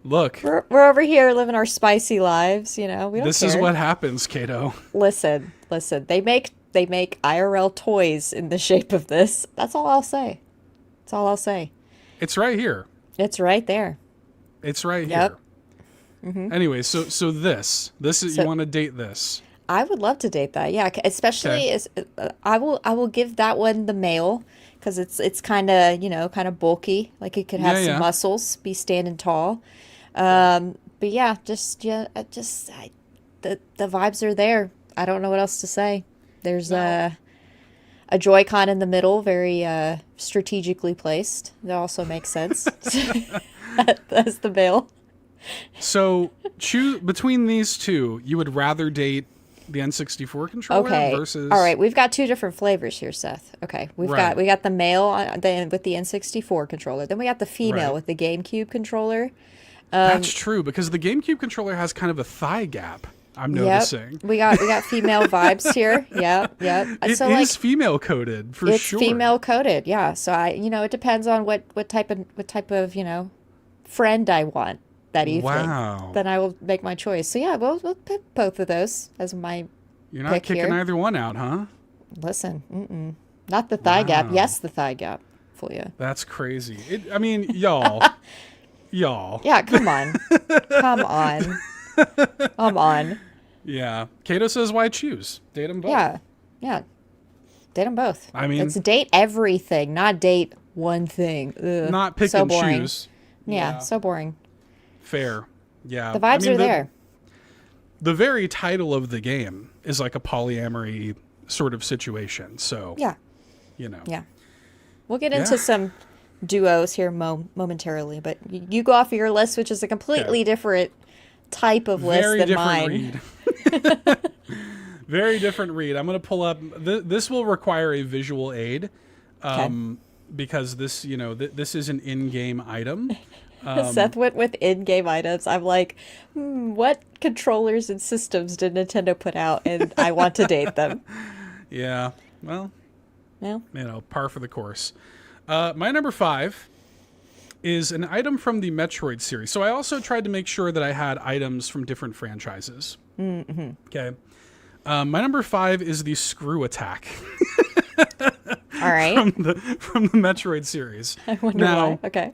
Look, we're over here living our spicy lives. You know, we don't this care. is what happens, Kato. Listen. They make IRL toys in the shape of this. That's all I'll say. That's all I'll say. It's right here. It's right there. It's right Yep. here. Anyway, so this is, you want to date this? I would love to date that. Yeah, especially as I will give that one the male, because it's kind of bulky. Like it could have some muscles, be standing tall. But yeah, the vibes are there. I don't know what else to say. There's a Joy-Con in the middle, very strategically placed. That also makes sense. That's the male. So choose between these two. You would rather date the N64 controller versus. All right, we've got 2 different flavors here, Seth. Okay, we got the male with the N64 controller. Then we got the female with the GameCube controller. That's true, because the GameCube controller has kind of a thigh gap. I'm noticing. Yep. We got female vibes here. Yep. It so is female coded for sure. It's female coded. Yeah. So it depends on what type of friend I want that evening. Wow. Then I will make my choice. So yeah, we'll pick both of those as my. You're not kicking either one out, huh? Listen, not the thigh gap. Yes, the thigh gap for you. That's crazy. Y'all. Yeah, come on. Come on. Yeah. Kato says, why choose? Date them both. Yeah. Date them both. I mean, it's date everything, not date one thing. Ugh, not pick so and boring. choose. Yeah, so boring. Fair. Yeah. The vibes are there. The very title of the game is like a polyamory sort of situation. So, yeah. Yeah. We'll get into some duos here momentarily, but you go off of your list, which is a completely different type of list than mine. Read. Very different read. I'm going to pull up. This will require a visual aid. because this, this is an in-game item. Seth went with in-game items. I'm like, what controllers and systems did Nintendo put out? And I want to date them. Yeah. Well, par for the course. My number 5 is an item from the Metroid series. So I also tried to make sure that I had items from different franchises. Mm-hmm. Okay. My number 5 is the screw attack. All right. From the Metroid series. I wonder why. Okay.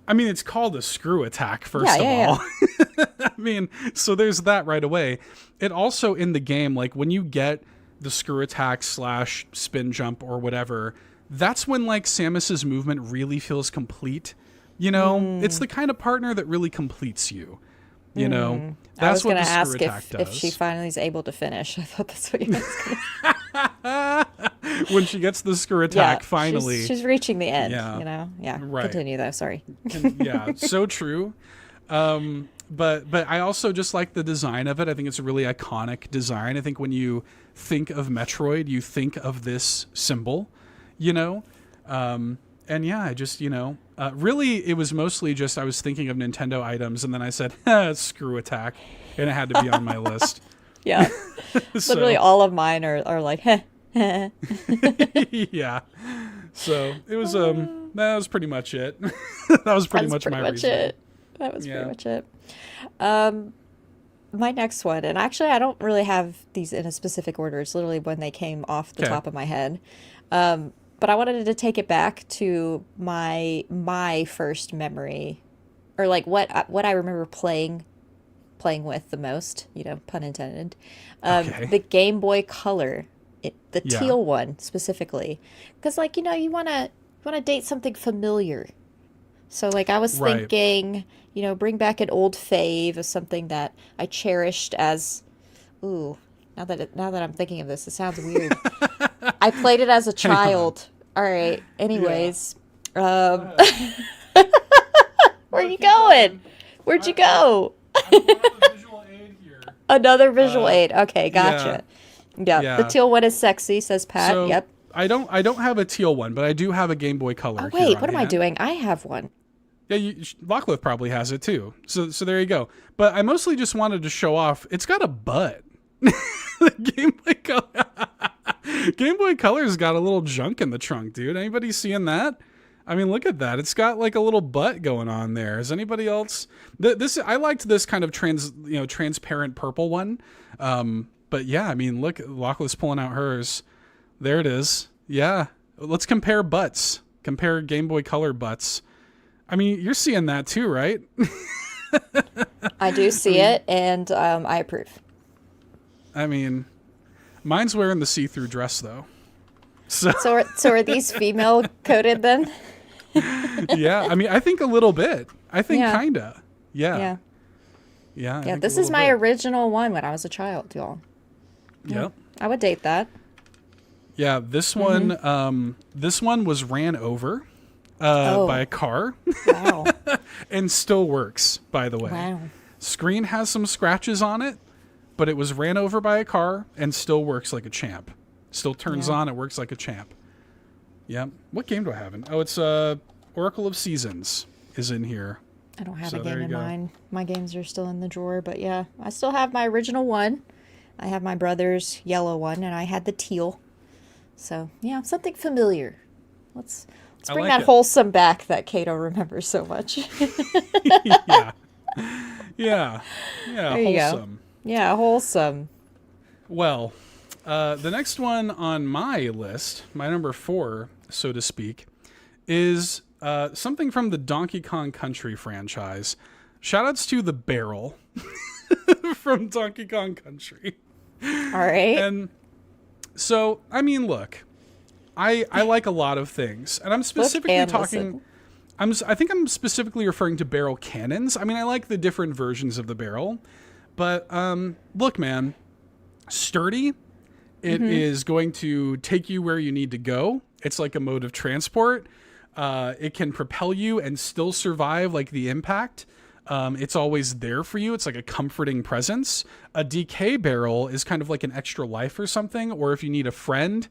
I mean, it's called a screw attack, first of all. I mean, so there's that right away. It also, in the game, like when you get the screw attack / spin jump or whatever, that's when like Samus's movement really feels complete. It's the kind of partner that really completes you. That's what the screw attack does. If she finally is able to finish. I thought that's what you were going to When she gets the screw attack, finally. She's reaching the end, Yeah. Yeah, right. Continue, though. Sorry. Yeah, so true. But I also just like the design of it. I think it's a really iconic design. I think when you think of Metroid, you think of this symbol, And yeah, I just, really it was mostly just I was thinking of Nintendo items and then I said, screw attack. And it had to be on my list. Yeah. Literally all of mine are like, heh. Yeah. So it was, that was pretty much it. That was pretty much my reason. That was pretty much it. My next one, and actually I don't really have these in a specific order. It's literally when they came off the top of my head. But I wanted to take it back to my first memory, or like what I remember playing with the most, pun intended. The Game Boy Color, the teal one specifically, because you want to date something familiar. So like I was thinking, bring back an old fave of something that I cherished as, ooh. Now that I'm thinking of this, it sounds weird. I played it as a child. All right. Anyways, where are you going? Where'd you go? Another visual aid here. Another visual aid. Okay, gotcha. Yeah. The teal one is sexy, says Pat. So, yep. I don't have a teal one, but I do have a Game Boy Color. Oh, wait, what am I doing? I have one. Yeah, Lachlan probably has it too. So there you go. But I mostly just wanted to show off. It's got a butt. Game Boy Color's got a little junk in the trunk, dude. Anybody seeing that? I mean, look at that. It's got like a little butt going on there. Is anybody else? I liked this kind of transparent purple one. But yeah, I mean, look, Lachlan's pulling out hers. There it is. Yeah. Let's compare butts. Compare Game Boy Color butts. I mean, you're seeing that too, right? I do see it, and I approve. I mean, mine's wearing the see-through dress though. So are these female coded then? Yeah, I mean, I think a little bit. I think kinda. Yeah. Yeah. This is my original one when I was a child, y'all. Yep. I would date that. Yeah, this one was ran over by a car. Wow. And still works, by the way. Wow. Screen has some scratches on it, but it was ran over by a car and still works like a champ. Still turns on, it works like a champ. Yep. What game do I have in? Oh, it's Oracle of Seasons is in here. I don't have a game in mine. My games are still in the drawer, but yeah, I still have my original one. I have my brother's yellow one, and I had the teal. So yeah, something familiar. Let's bring that wholesome back that Kato remembers so much. Yeah. There you Wholesome. Go. Yeah, wholesome. Well, the next one on my list, my number 4, so to speak, is something from the Donkey Kong Country franchise. Shoutouts to the barrel from Donkey Kong Country. All right. And so, I mean, look, I like a lot of things, and I'm specifically talking. I think I'm specifically referring to barrel cannons. I mean, I like the different versions of the barrel, but look, man, sturdy. It is going to take you where you need to go. It's like a mode of transport. It can propel you and still survive like the impact. It's always there for you. It's like a comforting presence. A DK barrel is kind of like an extra life or something, or if you need a friend,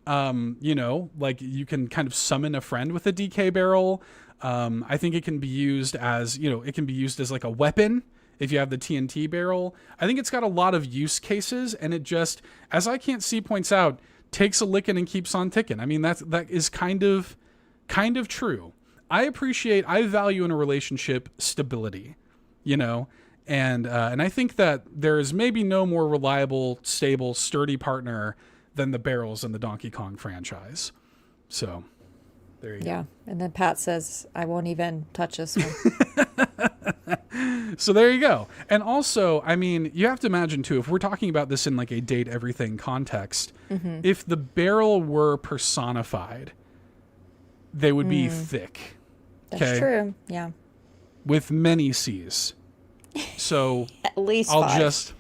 You know, like you can kind of summon a friend with a DK barrel. I think it can be used as, you know, it can be used as like a weapon if you have the TNT barrel. I think it's got a lot of use cases, and it just, as I Can't See points out, takes a licking and keeps on ticking. I mean, that is kind of true. I value in a relationship stability, you know, and I think that there is maybe no more reliable, stable, sturdy partner than the barrels in the Donkey Kong franchise. So there you go. Yeah. And then Pat says, I won't even touch this one. So there you go. And also, I mean, you have to imagine too, if we're talking about this in like a date everything context, if the barrel were personified, they would be thick. That's true. Yeah. With many C's. So At least I'll 5.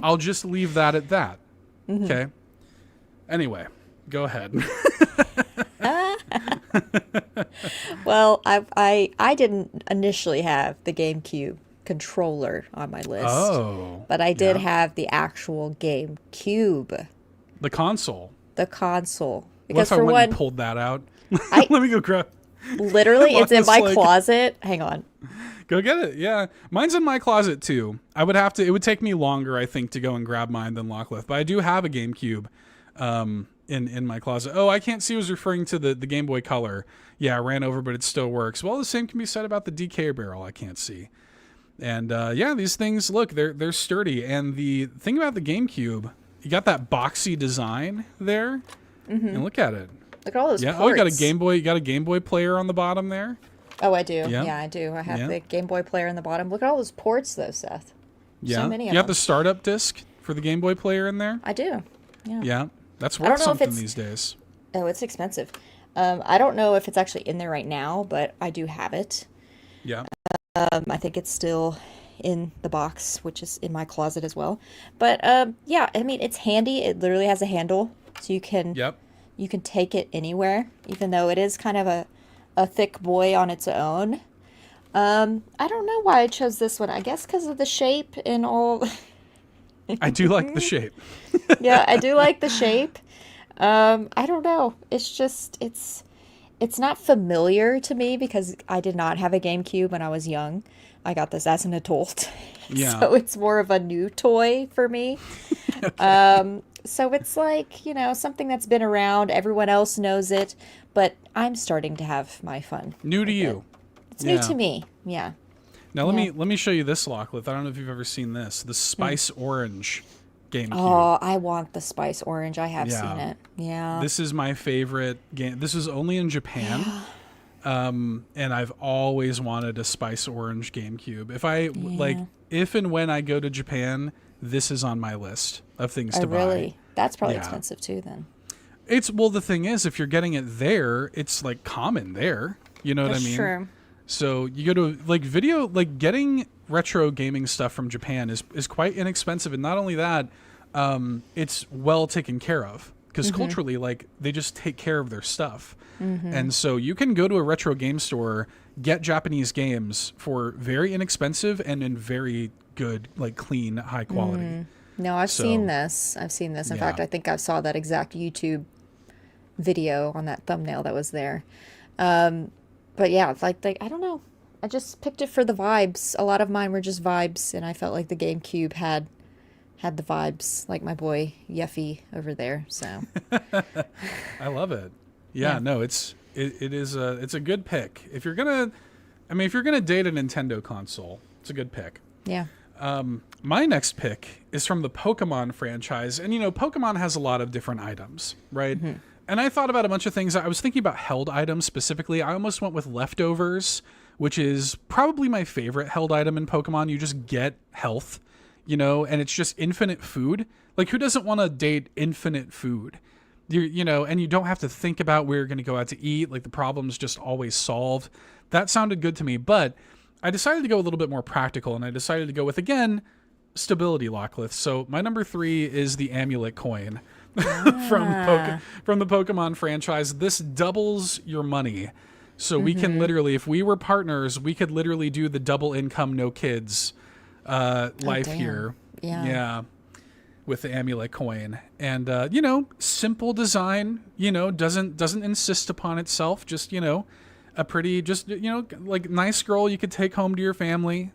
I'll just leave that at that. Okay. Anyway, go ahead. Well, I didn't initially have the GameCube controller on my list. Oh. But I did have the actual GameCube. The console. The console. What Because if I for went one, and pulled that out? I- Let me go grab. literally, it's in It's my like- closet. Hang on. Go get it. Yeah. Mine's in my closet too. It would take me longer, I think, to go and grab mine than Lockleth. But I do have a GameCube in my closet. Oh, I Can't See was referring to the Game Boy Color. Yeah, I ran over, but it still works. Well, the same can be said about the DK barrel, I Can't See. And yeah, these things, look, they're sturdy. And the thing about the GameCube, you got that boxy design there. And look at it. Look at all those Yeah. ports. Oh, you got a Game Boy. You got a Game Boy player on the bottom there. Oh, I do. Yeah. Yeah, I do. I have Yeah. the Game Boy player in the bottom. Look at all those ports, though, Seth. Yeah. So many of you got them. the startup disc for the Game Boy player in there. I do. Yeah. Yeah. That's don't worth know if something it's- these days. Oh, it's expensive. I don't know if it's actually in there right now, but I do have it. Yeah. I think it's still in the box, which is in my closet as well. But yeah, I mean, it's handy. It literally has a handle, so you can Yep. take it anywhere, even though it is kind of a thick boy on its own. I don't know why I chose this one. I guess because of the shape and all. I do like the shape. Yeah, I do like the shape. I don't know. It's just it's not familiar to me because I did not have a GameCube when I was young. I got this as an adult. Yeah. So it's more of a new toy for me. So it's like, you know, something that's been around, everyone else knows it, but I'm starting to have my fun. New to with you. it. It's new to me. Yeah. Now let me show you this, Lockleth. I don't know if you've ever seen this. The Spice Orange GameCube. Oh, I want the Spice Orange. I have Yeah. seen it. Yeah. This is my favorite game. This is only in Japan. And I've always wanted a Spice Orange GameCube. If and when I go to Japan, this is on my list of things to buy. Really? That's probably Yeah. expensive too then. The thing is, if you're getting it there, it's like common there. You know what I mean? True. So you go to getting retro gaming stuff from Japan is quite inexpensive. And not only that, it's well taken care of because culturally, they just take care of their stuff. And so you can go to a retro game store, get Japanese games for very inexpensive and in very good, clean, high quality. No, I've seen this. In Yeah. fact, I think I saw that exact YouTube video on that thumbnail that was there. But yeah, it's like I don't know. I just picked it for the vibes. A lot of mine were just vibes, and I felt like the GameCube had the vibes, like my boy Yeffy over there. So I love it. Yeah, no, it's a good pick. If you're gonna date a Nintendo console, it's a good pick. yeah. My next pick is from the Pokemon franchise, and Pokemon has a lot of different items, right? And I thought about a bunch of things. I was thinking about held items specifically. I almost went with leftovers, which is probably my favorite held item in Pokemon. You just get health, and it's just infinite food. Like, who doesn't want to date infinite food? And you don't have to think about where you're going to go out to eat. Like, the problem's just always solved. That sounded good to me, but I decided to go a little bit more practical, and I decided to go with, again, stability, Lockleth. So my number 3 is the amulet coin from the Pokemon franchise. This doubles your money. So we can literally, if we were partners, we could literally do the double income, no kids life damn. here. Yeah. Yeah. with the amulet coin, and simple design, doesn't insist upon itself, just a pretty, just like nice girl you could take home to your family,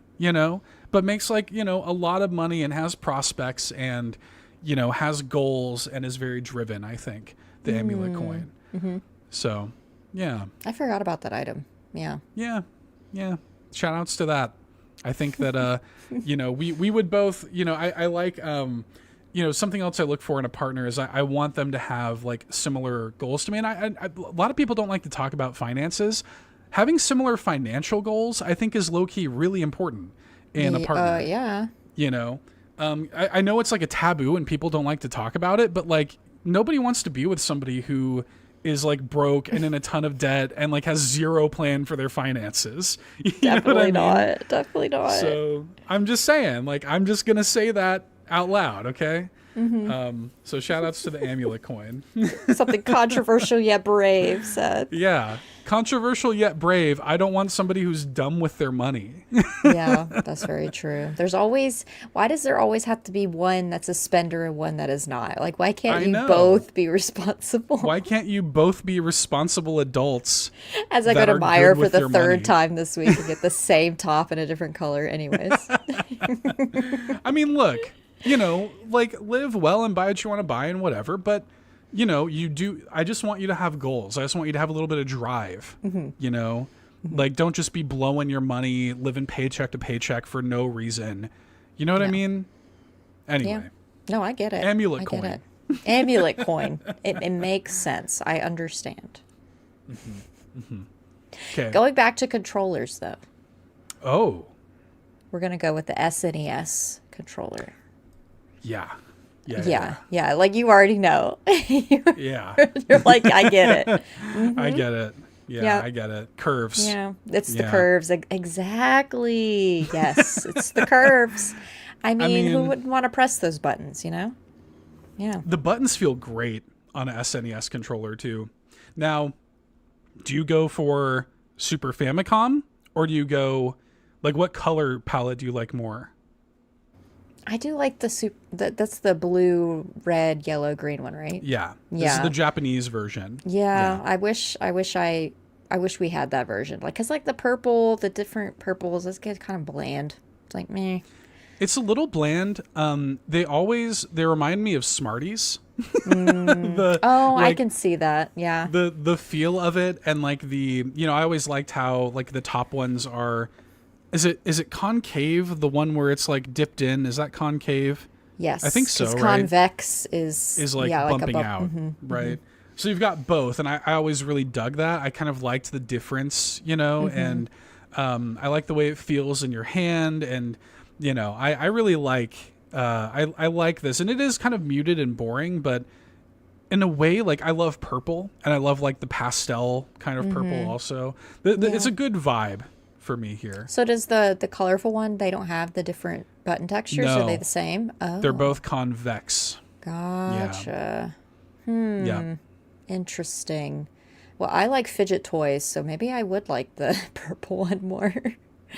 but makes a lot of money and has prospects and has goals and is very driven, I think, the amulet coin. Mm-hmm. So yeah, I forgot about that item. Yeah shout outs to that. I think that we would both, I like something else I look for in a partner is I want them to have like similar goals to me. And a lot of people don't like to talk about finances. Having similar financial goals, I think, is low key really important in a partner. Yeah. I know it's like a taboo and people don't like to talk about it, but like nobody wants to be with somebody who is like broke and in a ton of debt and like has zero plan for their finances. Definitely not. Definitely not. So I'm just saying, like, I'm just going to say that out loud. Okay. Mm-hmm. So shout outs to the amulet coin. Something controversial yet brave, Seth. Yeah. Controversial yet brave. I don't want somebody who's dumb with their money. Yeah, that's very true. Why does there always have to be one that's a spender and one that is not? Like, why can't you both be responsible? Why can't you both be responsible adults? As I go to Meijer for the third time this week and get the same top in a different color anyways. I mean, look, like live well and buy what you want to buy and whatever, but I just want you to have goals. I just want you to have a little bit of drive, like don't just be blowing your money, living paycheck to paycheck for no reason. You know what I mean? Anyway. Yeah. No, I get it. Amulet coin. Amulet coin. It makes sense. I understand. Okay. Going back to controllers though. Oh. We're going to go with the SNES controller. Yeah. Like you already know. Yeah. You're like, I get it. Mm-hmm. I get it. Yeah, I get it. Curves. Yeah, it's the curves. Exactly. Yes, it's the curves. I mean, who wouldn't want to press those buttons, Yeah. The buttons feel great on a SNES controller too. Now, do you go for Super Famicom or do you go, like, what color palette do you like more? I do like that's the blue, red, yellow, green one, right? Yeah. This is the Japanese version. Yeah. I wish we had that version. Like, cause like the different purples, this gets kind of bland. It's like, meh. It's a little bland. They remind me of Smarties. I can see that. Yeah. The feel of it and like I always liked how like the top ones are. Is it concave? The one where it's like dipped in, is that concave? Yes, I think so. Right? Convex is like bumping like out, right? So you've got both, and I always really dug that. I kind of liked the difference, and I like the way it feels in your hand, and I really like I like this, and it is kind of muted and boring, but in a way, like I love purple, and I love like the pastel kind of purple also. It's a good vibe for me here. So does the colorful one, they don't have the different button textures? No. Are they the same? Oh. They're both convex. Gotcha. Yeah. Yeah. Interesting. Well, I like fidget toys, so maybe I would like the purple one more.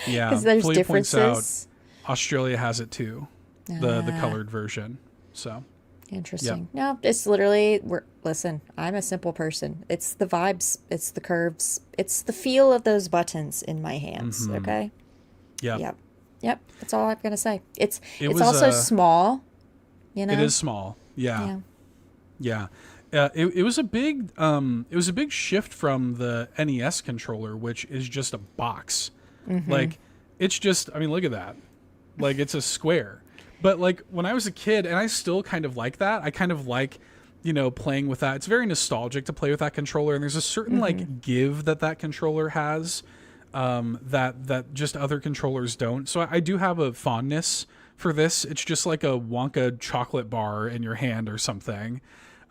Yeah. Because there's Flea differences. Points out, Australia has it too. The colored version. So interesting. Yep. No, it's literally listen, I'm a simple person. It's the vibes, it's the curves, it's the feel of those buttons in my hands. Okay. Yeah. Yep. That's all I'm gonna say. It's also small. It is small. Yeah. It was a big shift from the NES controller, which is just a box. Like it's just, I mean, look at that. Like it's a square. But like when I was a kid, and I still kind of like that, I kind of like, playing with that. It's very nostalgic to play with that controller. And there's a certain like give that controller has that just other controllers don't. So I do have a fondness for this. It's just like a Wonka chocolate bar in your hand or something.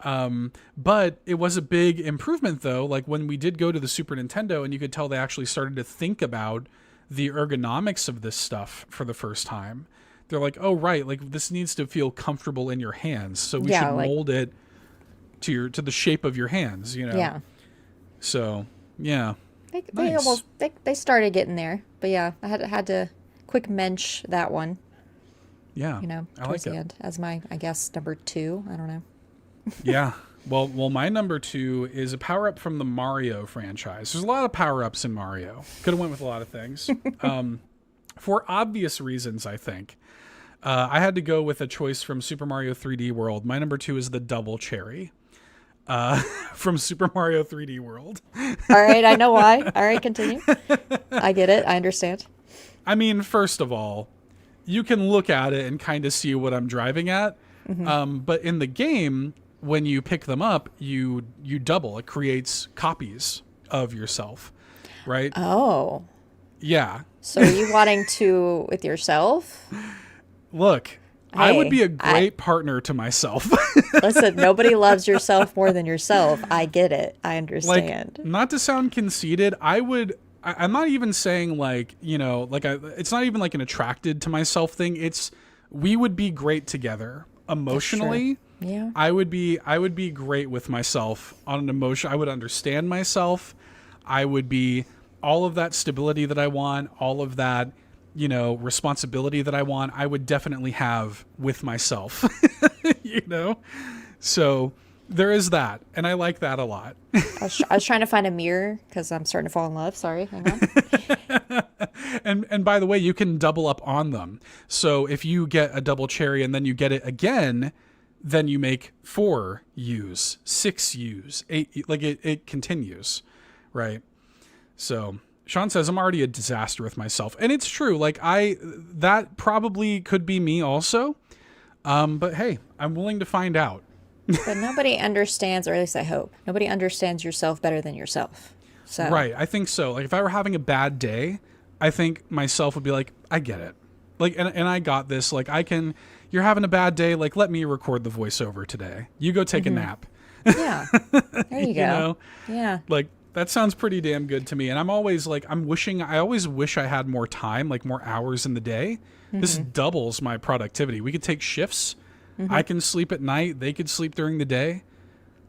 But it was a big improvement though. Like when we did go to the Super Nintendo, and you could tell they actually started to think about the ergonomics of this stuff for the first time. They're like, oh, right, like this needs to feel comfortable in your hands. So we should mold it to the shape of your hands, Yeah. So, yeah. They started getting there. But yeah, I had to quick mensch that one. Yeah. I towards like the it. end as my, I guess, number 2. I don't know. Yeah. Well, my number 2 is a power-up from the Mario franchise. There's a lot of power-ups in Mario. Could have went with a lot of things. For obvious reasons, I think. I had to go with a choice from Super Mario 3D World. My number 2 is the double cherry from Super Mario 3D World. All right, I know why. All right, continue. I get it. I understand. I mean, first of all, you can look at it and kind of see what I'm driving at. But in the game, when you pick them up, you double. It creates copies of yourself, right? Oh. Yeah. So are you wanting to with yourself? Look, I would Hey, be a great partner to myself. Listen, nobody loves yourself more than yourself. I get it. I understand. Like, not to sound conceited, I'm not even saying like, it's not even like an attracted to myself thing. It's, we would be great together emotionally. Yeah. I would be great with myself on an emotion. I would understand myself. I would be all of that stability that I want, all of that, responsibility that I want, I would definitely have with myself, So there is that. And I like that a lot. I was trying to find a mirror because I'm starting to fall in love. Sorry. Hang on. And by the way, you can double up on them. So if you get a double cherry and then you get it again, then you make 4 U's, 6 U's, 8, like it continues, right? So Sean says, I'm already a disaster with myself. And it's true. Like that probably could be me also. But hey, I'm willing to find out. But nobody understands, or at least I hope, nobody understands yourself better than yourself. So Right. I think so. Like if I were having a bad day, I think myself would be like, I get it. Like, and I got this. Like you're having a bad day. Like, let me record the voiceover today. You go take a nap. Yeah. There you go. Yeah. Like, that sounds pretty damn good to me. And I'm always like, I always wish I had more time, like more hours in the day. This doubles my productivity. We could take shifts. I can sleep at night. They could sleep during the day.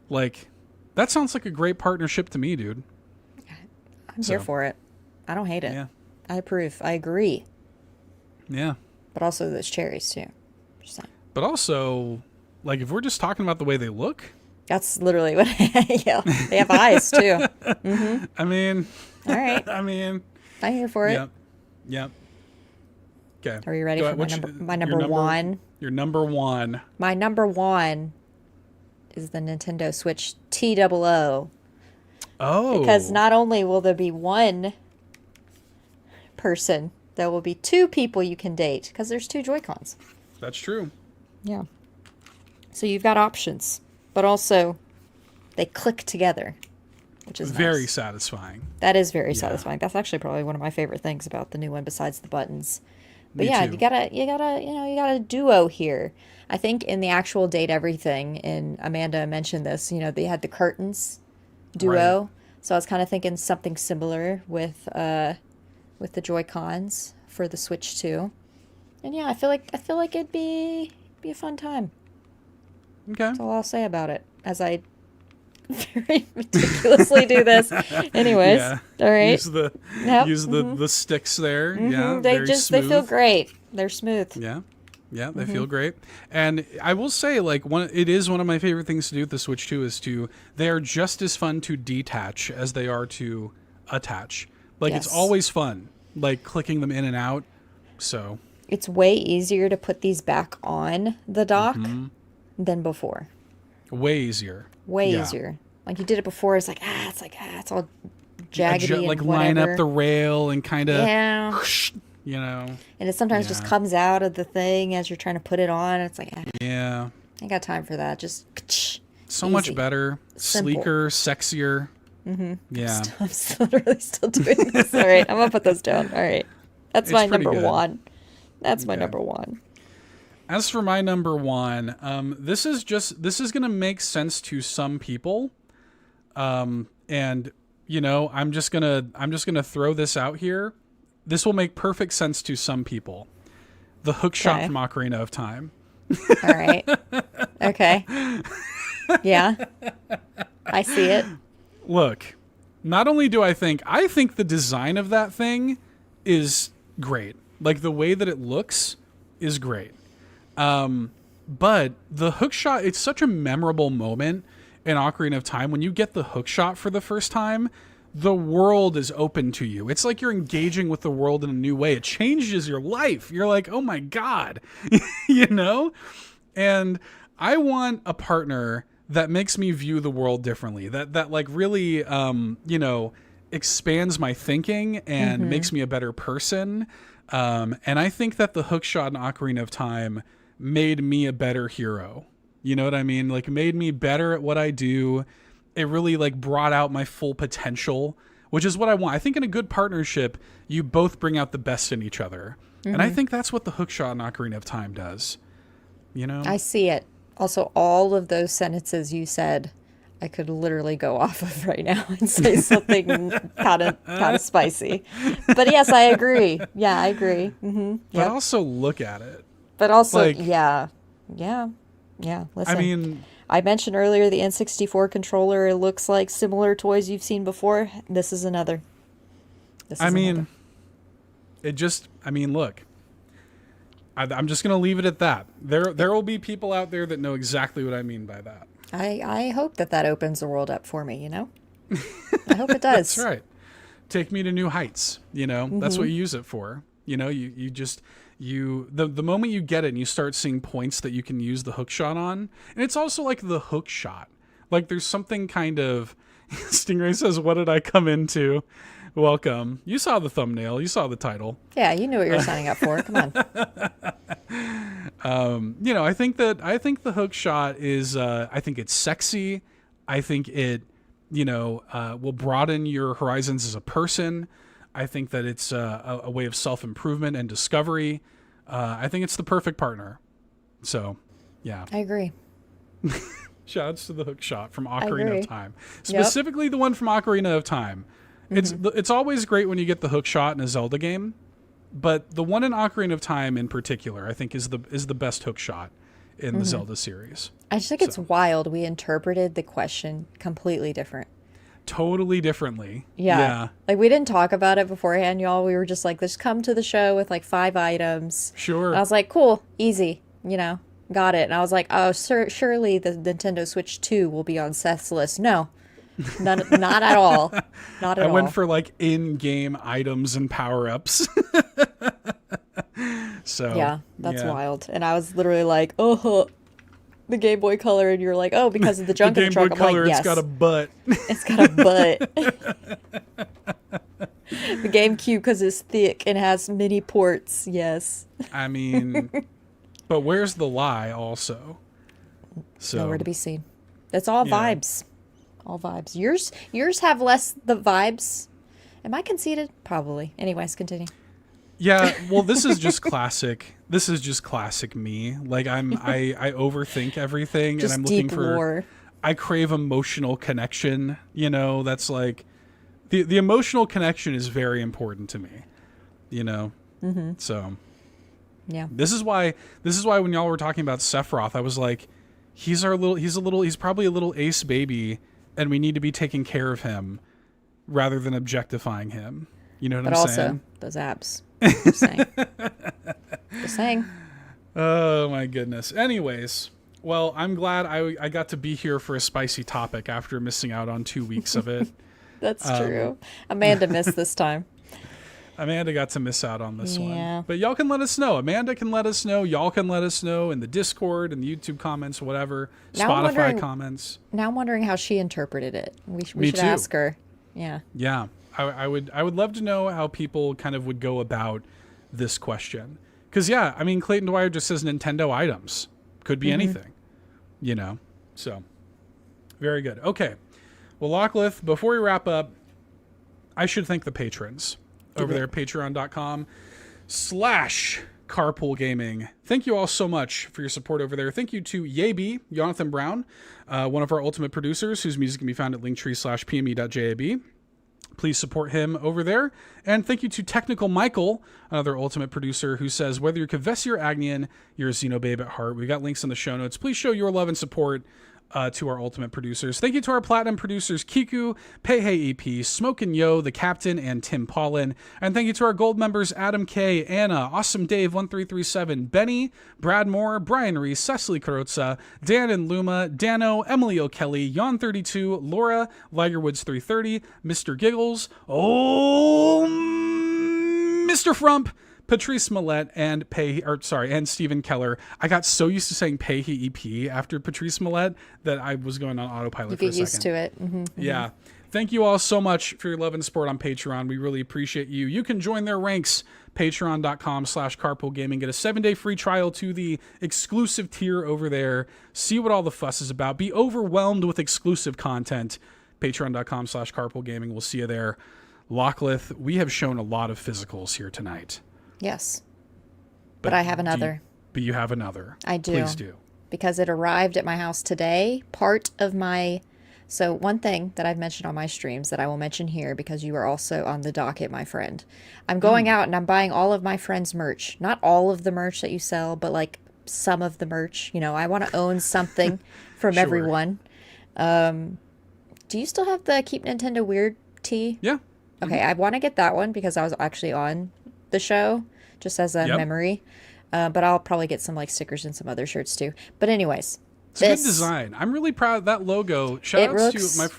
Like, that sounds like a great partnership to me, dude. I'm here for it. I don't hate it. Yeah. I approve. I agree. Yeah. But also those cherries too. Just saying. But also, like, if we're just talking about the way they look. That's literally what yeah. They have eyes too. I mean. All right. I'm here for it. Yep. Yep. Okay. Are you ready for my number one? Your number one. My number one is the Nintendo Switch TOO. Oh. Because not only will there be one person, there will be 2 people you can date because there's 2 Joy-Cons. That's true. Yeah. So you've got options, but also they click together, which is very nice. satisfying. That is very satisfying. That's actually probably one of my favorite things about the new one besides the buttons. But Me yeah, too. you got a duo here. I think in the actual Date Everything, and Amanda mentioned this, they had the curtains duo. Right. So I was kind of thinking something similar with the Joy-Cons for the Switch 2. And yeah, I feel like it'd be a fun time. Okay. That's all I'll say about it as I very meticulously do this. Anyways, Yeah. all right. Use the sticks there. Yeah. They very they smooth. feel great. They're smooth. Yeah. Yeah, they feel great. And I will say, like, it is one of my favorite things to do with the Switch 2 is they are just as fun to detach as they are to attach. Like, Yes. it's always fun, like, clicking them in and out. So. It's way easier to put these back on the dock than before. Way easier. Way Yeah. easier. Like you did it before, it's it's all jaggedy and like whatever. line up the rail and kind of, Yeah. And it sometimes just comes out of the thing as you're trying to put it on. It's like, yeah. I ain't got time for that. Just So easy. much better, Simple. sleeker, sexier. Yeah. I'm literally still doing this. All right, I'm gonna put those down. All right, that's It's my pretty number good. one. That's my Okay. number one. As for my number one, this is going to make sense to some people. And I'm just going to throw this out here. This will make perfect sense to some people. The hookshot Okay. from Ocarina of Time. All right. Okay. Yeah. I see it. Look, not only do I think the design of that thing is great. Like the way that it looks is great. But the hook shot, it's such a memorable moment in Ocarina of Time. When you get the hook shot for the first time, the world is open to you. It's like you're engaging with the world in a new way. It changes your life. You're like, oh my God, you know? And I want a partner that makes me view the world differently. That like really, you know, expands my thinking and makes me a better person. And I think that the hook shot in Ocarina of Time made me a better hero. You know what I mean? Like, made me better at what I do. It really like brought out my full potential, which is what I want. I think in a good partnership, you both bring out the best in each other. And I think that's what the hook shot in Ocarina of Time does. You know? I see it. Also, all of those sentences you said, I could literally go off of right now and say something kind of spicy. But yes, I agree. Yeah, I agree. Mm-hmm. But also look at it. But also, like, yeah. Listen, I mean, I mentioned earlier the N64 controller. It looks like similar toys you've seen before. This is another. It just, I mean, look, I'm just going to leave it at that. There will be people out there that know exactly what I mean by that. I hope that opens the world up for me, you know? I hope it does. That's right. Take me to new heights, you know? That's what you use it for. You know, the moment you get it and you start seeing points that you can use the hook shot on, and it's also like the hook shot. Like, there's something kind of, Stingray says, what did I come into? Welcome. You saw the thumbnail. You saw the title. Yeah, you knew what you were signing up for. Come on. You know, I think the hook shot is, I think it's sexy. I think it, you know, will broaden your horizons as a person. I think that it's a way of self-improvement and discovery. I think it's the perfect partner. So, yeah. I agree. Shoutouts to the hook shot from Ocarina of Time. Specifically the one from Ocarina of Time. It's always great when you get the hook shot in a Zelda game, but the one in Ocarina of Time in particular, I think is the best hook shot in the Zelda series. I just think it's wild. We interpreted the question completely different. Totally differently. Yeah. Like, we didn't talk about it beforehand, y'all. We were just like, let's come to the show with like 5 items. Sure. And I was like, cool, easy, you know, got it. And I was like, oh, surely the Nintendo Switch 2 will be on Seth's list. No. Not at all. Not at all. I went for like in-game items and power-ups. So yeah, that's wild. And I was literally like, oh, the Game Boy Color, and you're like, oh, because of the junk in the truck. Game Boy Color, like, yes. It's got a butt. It's got a butt. The GameCube, because it's thick and has many ports. Yes. I mean, but where's the lie? Also, so nowhere to be seen. It's all vibes. All vibes. Yours have less the vibes. Am I conceited? Probably. Anyways, continue. Yeah, well, this is just classic. This is just classic me. Like, I overthink everything, just and I'm looking deep for lore. I crave emotional connection, you know. That's like the emotional connection is very important to me, you know. So yeah, this is why when y'all were talking about Sephiroth, I was like, he's probably a little ace baby, and we need to be taking care of him rather than objectifying him. You know what I'm saying? But also those abs. Just saying. Just saying. Oh my goodness. Anyways, well, I'm glad I got to be here for a spicy topic after missing out on 2 weeks of it. That's true. Amanda missed this time. Amanda got to miss out on this one. But y'all can let us know. Amanda can let us know. Y'all can let us know in the Discord and the YouTube comments, whatever. Spotify comments. Now I'm wondering how she interpreted it. We should ask her. Yeah. Yeah. I would love to know how people kind of would go about this question. Because, yeah, I mean, Clayton Dwyer just says Nintendo items. Could be anything, you know. So, very good. Okay. Well, Locklith, before we wrap up, I should thank the patrons over there at patreon.com/carpool gaming. Thank you all so much for your support over there. Thank you to Yaby, Jonathan Brown, one of our ultimate producers, whose music can be found at linktree/pme.jab. Please support him over there. And thank you to Technical Michael, another ultimate producer, who says, whether you're Kevesi or Agnian, you're a Xenobabe at heart. We got links in the show notes. Please show your love and support to our ultimate producers. Thank you to our platinum producers, Kiku, Peje EP, Smokin' Yo, The Captain, and Tim Paullin. And thank you to our gold members, Adam K, Anna, Awesome Dave 1337, Benny, Brad Moore, Brian Reese, Cecily Carrozza, Dan and Luma, Dannohh, Emily O'Kelly, Yon32, Laura, Ligerwoods 330, Mr. Giggles, OldMrFrump, Patrice Mallette, and and Stephen Keller. I got so used to saying Peje EP after Patrice Mallette that I was going on autopilot for a second. You get used to it. Mm-hmm, yeah. Thank you all so much for your love and support on Patreon. We really appreciate you. You can join their ranks, patreon.com/carpoolgaming. Get a 7-day free trial to the exclusive tier over there. See what all the fuss is about. Be overwhelmed with exclusive content. Patreon.com/carpoolgaming. We'll see you there. Lockleth, we have shown a lot of physicals here tonight. Yes. But I have another. But you have another. I do. Please do. Because it arrived at my house today. So one thing that I've mentioned on my streams that I will mention here because you are also on the docket, my friend. I'm going out and I'm buying all of my friends' merch. Not all of the merch that you sell, but like some of the merch. You know, I want to own something from everyone. Do you still have the Keep Nintendo Weird tee? Yeah. Okay, I want to get that one because I was actually on the show just as a memory. But I'll probably get some like stickers and some other shirts too. But anyways, it's a good design. I'm really proud of that logo. Shout out to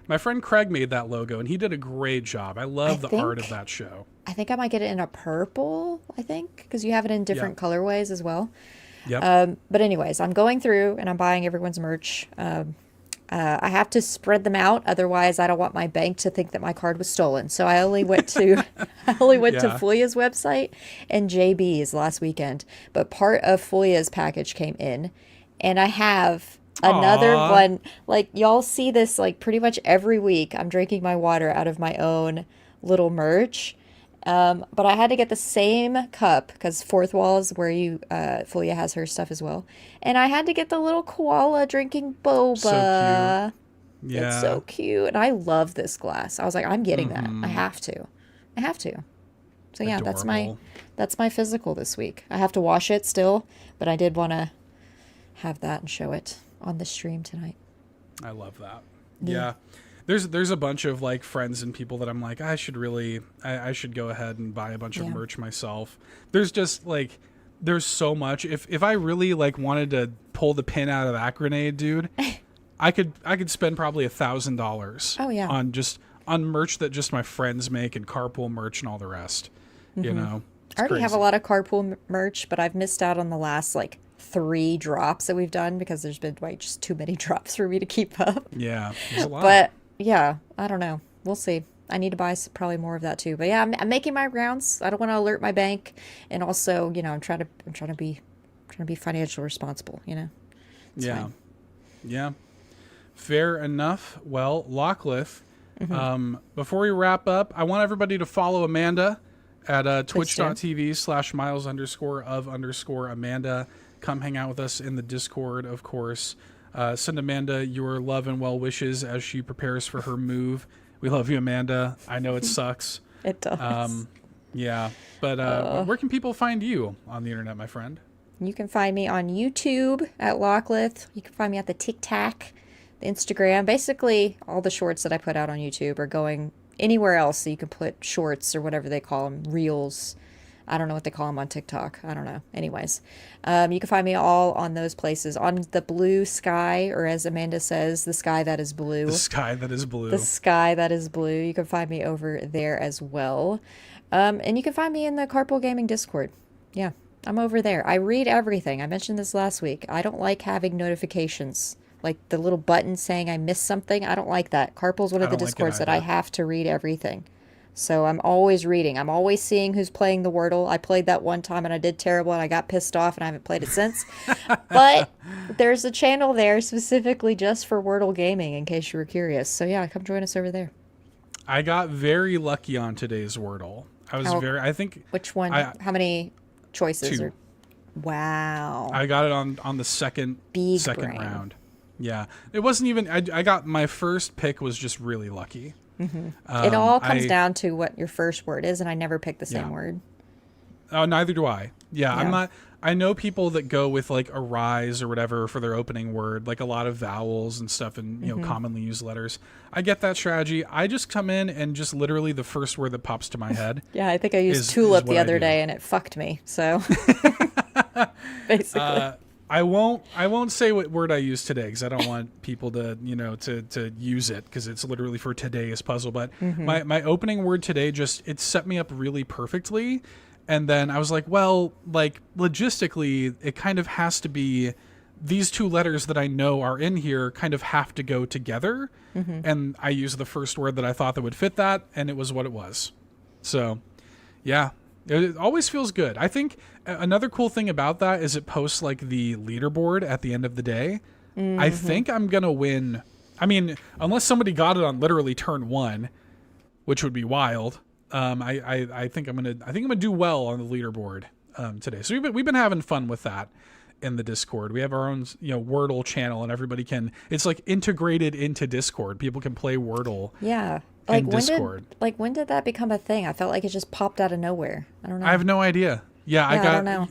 my friend Craig made that logo and he did a great job. I love the art of that show. I think I might get it in a purple, because you have it in different colorways as well. Yep. But anyways, I'm going through and I'm buying everyone's merch. I have to spread them out, otherwise I don't want my bank to think that my card was stolen. So I only went to to Fuya's website and JB's last weekend. But part of Fuya's package came in, and I have another one. Like, y'all see this like pretty much every week. I'm drinking my water out of my own little merch. But I had to get the same cup because Fourth Wall is where Fuya has her stuff as well. And I had to get the little koala drinking boba. So cute. Yeah. It's so cute. And I love this glass. I was like, I'm getting that. I have to. So yeah, Adorable. that's my physical this week. I have to wash it still, but I did want to have that and show it on the stream tonight. I love that. Yeah. There's a bunch of like friends and people that I'm like, I should go ahead and buy a bunch of merch myself. There's just like, there's so much. If I really like wanted to pull the pin out of that grenade, dude, I could spend probably $1,000. Oh yeah. On merch that just my friends make and carpool merch and all the rest. You know, I already have a lot of carpool merch, but I've missed out on the last like 3 drops that we've done because there's been like just too many drops for me to keep up. Yeah, there's a lot. But yeah, I don't know. We'll see. I need to buy probably more of that too. But yeah, I'm making my rounds. I don't want to alert my bank, and also, you know, I'm trying to be financially responsible. You know. It's fine. Yeah. Fair enough. Well, Lockleth, before we wrap up, I want everybody to follow Amanda at twitch.tv/miles_of_Amanda. Come hang out with us in the Discord, of course. Send Amanda your love and well wishes as she prepares for her move. We love you, Amanda. I know it sucks. It does. Yeah. But where can people find you on the internet, my friend? You can find me on YouTube at Lockleth. You can find me at the TikTok, the Instagram. Basically, all the shorts that I put out on YouTube are going anywhere else that you can put shorts or whatever they call them, reels. I don't know what they call them on TikTok. I don't know. Anyways, you can find me all on those places. On the blue sky, or as Amanda says, the sky that is blue. The sky that is blue. The sky that is blue. You can find me over there as well. And you can find me in the Carpool Gaming Discord. Yeah, I'm over there. I read everything. I mentioned this last week. I don't like having notifications. Like the little button saying I missed something. I don't like that. Carpool's one of the Discords that I have to read everything. So I'm always reading. I'm always seeing who's playing the Wordle. I played that one time and I did terrible and I got pissed off and I haven't played it since. But there's a channel there specifically just for Wordle gaming in case you were curious. So yeah, come join us over there. I got very lucky on today's Wordle. I think. Which one? How many choices? 2. Wow. I got it on the second brain. round. Yeah. It wasn't even, I got my first pick was just really lucky. It all comes down to what your first word is, and I never pick the same word. Oh, neither do I. Yeah, I know people that go with like a rise or whatever for their opening word, like a lot of vowels and stuff, and you know, commonly used letters. I get that strategy. I just come in and just literally the first word that pops to my head. Yeah, I think I used tulip the other day and it fucked me. So basically. I won't say what word I used today because I don't want people to, you know, to use it because it's literally for today's puzzle. But my opening word today it set me up really perfectly. And then I was like, well, like logistically, it kind of has to be these two letters that I know are in here kind of have to go together. And I used the first word that I thought that would fit that. And it was what it was. So, yeah. It always feels good. I think another cool thing about that is it posts like the leaderboard at the end of the day. I think I'm going to win. I mean, unless somebody got it on literally turn 1, which would be wild. I think I'm going to do well on the leaderboard today. So we've been having fun with that in the Discord. We have our own, you know, Wordle channel and everybody it's like integrated into Discord. People can play Wordle. Yeah. Like when did that become a thing? I felt like it just popped out of nowhere. I don't know. I have no idea. I don't know.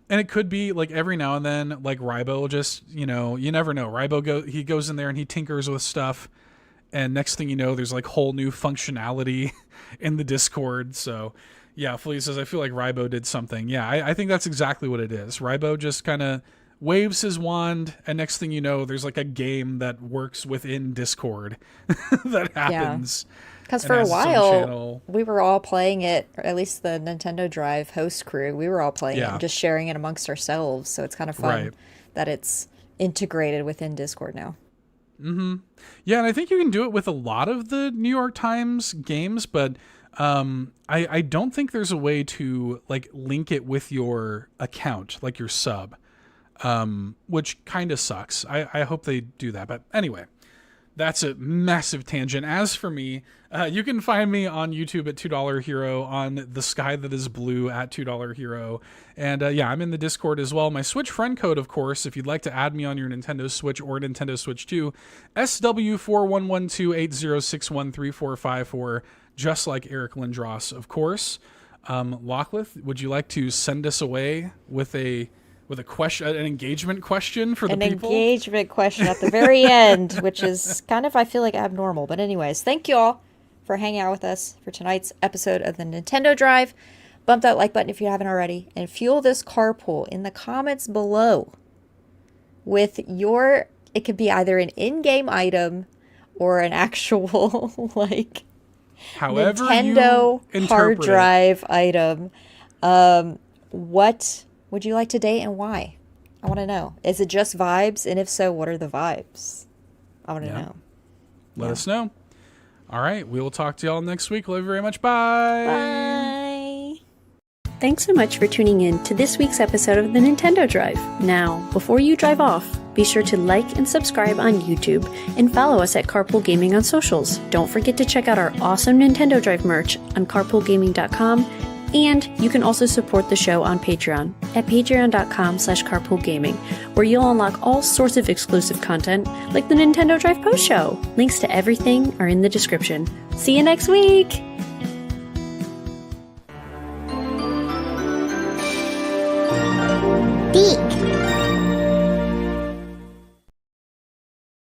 And it could be like every now and then, like Rybo will just, you know, you never know. Rybo he goes in there and he tinkers with stuff, and next thing you know, there's like whole new functionality in the Discord. So yeah, Flea says I feel like Rybo did something. Yeah, I think that's exactly what it is. Rybo just kind of waves his wand, and next thing you know, there's like a game that works within Discord that happens. Because for a while, we were all playing it, or at least the Nintendo Drive host crew, we were all playing it and just sharing it amongst ourselves. So it's kind of fun that it's integrated within Discord now. Yeah, and I think you can do it with a lot of the New York Times games, but I don't think there's a way to like link it with your account, like your sub. Which kind of sucks. I hope they do that. But anyway, that's a massive tangent. As for me, you can find me on YouTube at $2 Hero, on The Sky That Is Blue at $2 Hero. And yeah, I'm in the Discord as well. My Switch friend code, of course, if you'd like to add me on your Nintendo Switch or Nintendo Switch 2, SW411280613454, just like Eric Lindros, of course. Lachlan, would you like to send us away with a question, an engagement question for the people? An engagement question at the very end, which is kind of, I feel like, abnormal. But anyways, thank you all for hanging out with us for tonight's episode of the Nintendo Drive. Bump that like button if you haven't already, and fuel this carpool in the comments below with it could be either an in-game item or an actual, like, however Nintendo hard drive item. What would you like to date and why? I want to know. Is it just vibes? And if so, what are the vibes? I want to know. Let us know. All right. We will talk to y'all next week. Love you very much. Bye. Bye. Thanks so much for tuning in to this week's episode of the Nintendo Drive. Now, before you drive off, be sure to like and subscribe on YouTube and follow us at Carpool Gaming on socials. Don't forget to check out our awesome Nintendo Drive merch on carpoolgaming.com. And you can also support the show on Patreon at patreon.com/carpoolgaming, where you'll unlock all sorts of exclusive content like the Nintendo Drive Post Show. Links to everything are in the description. See you next week! D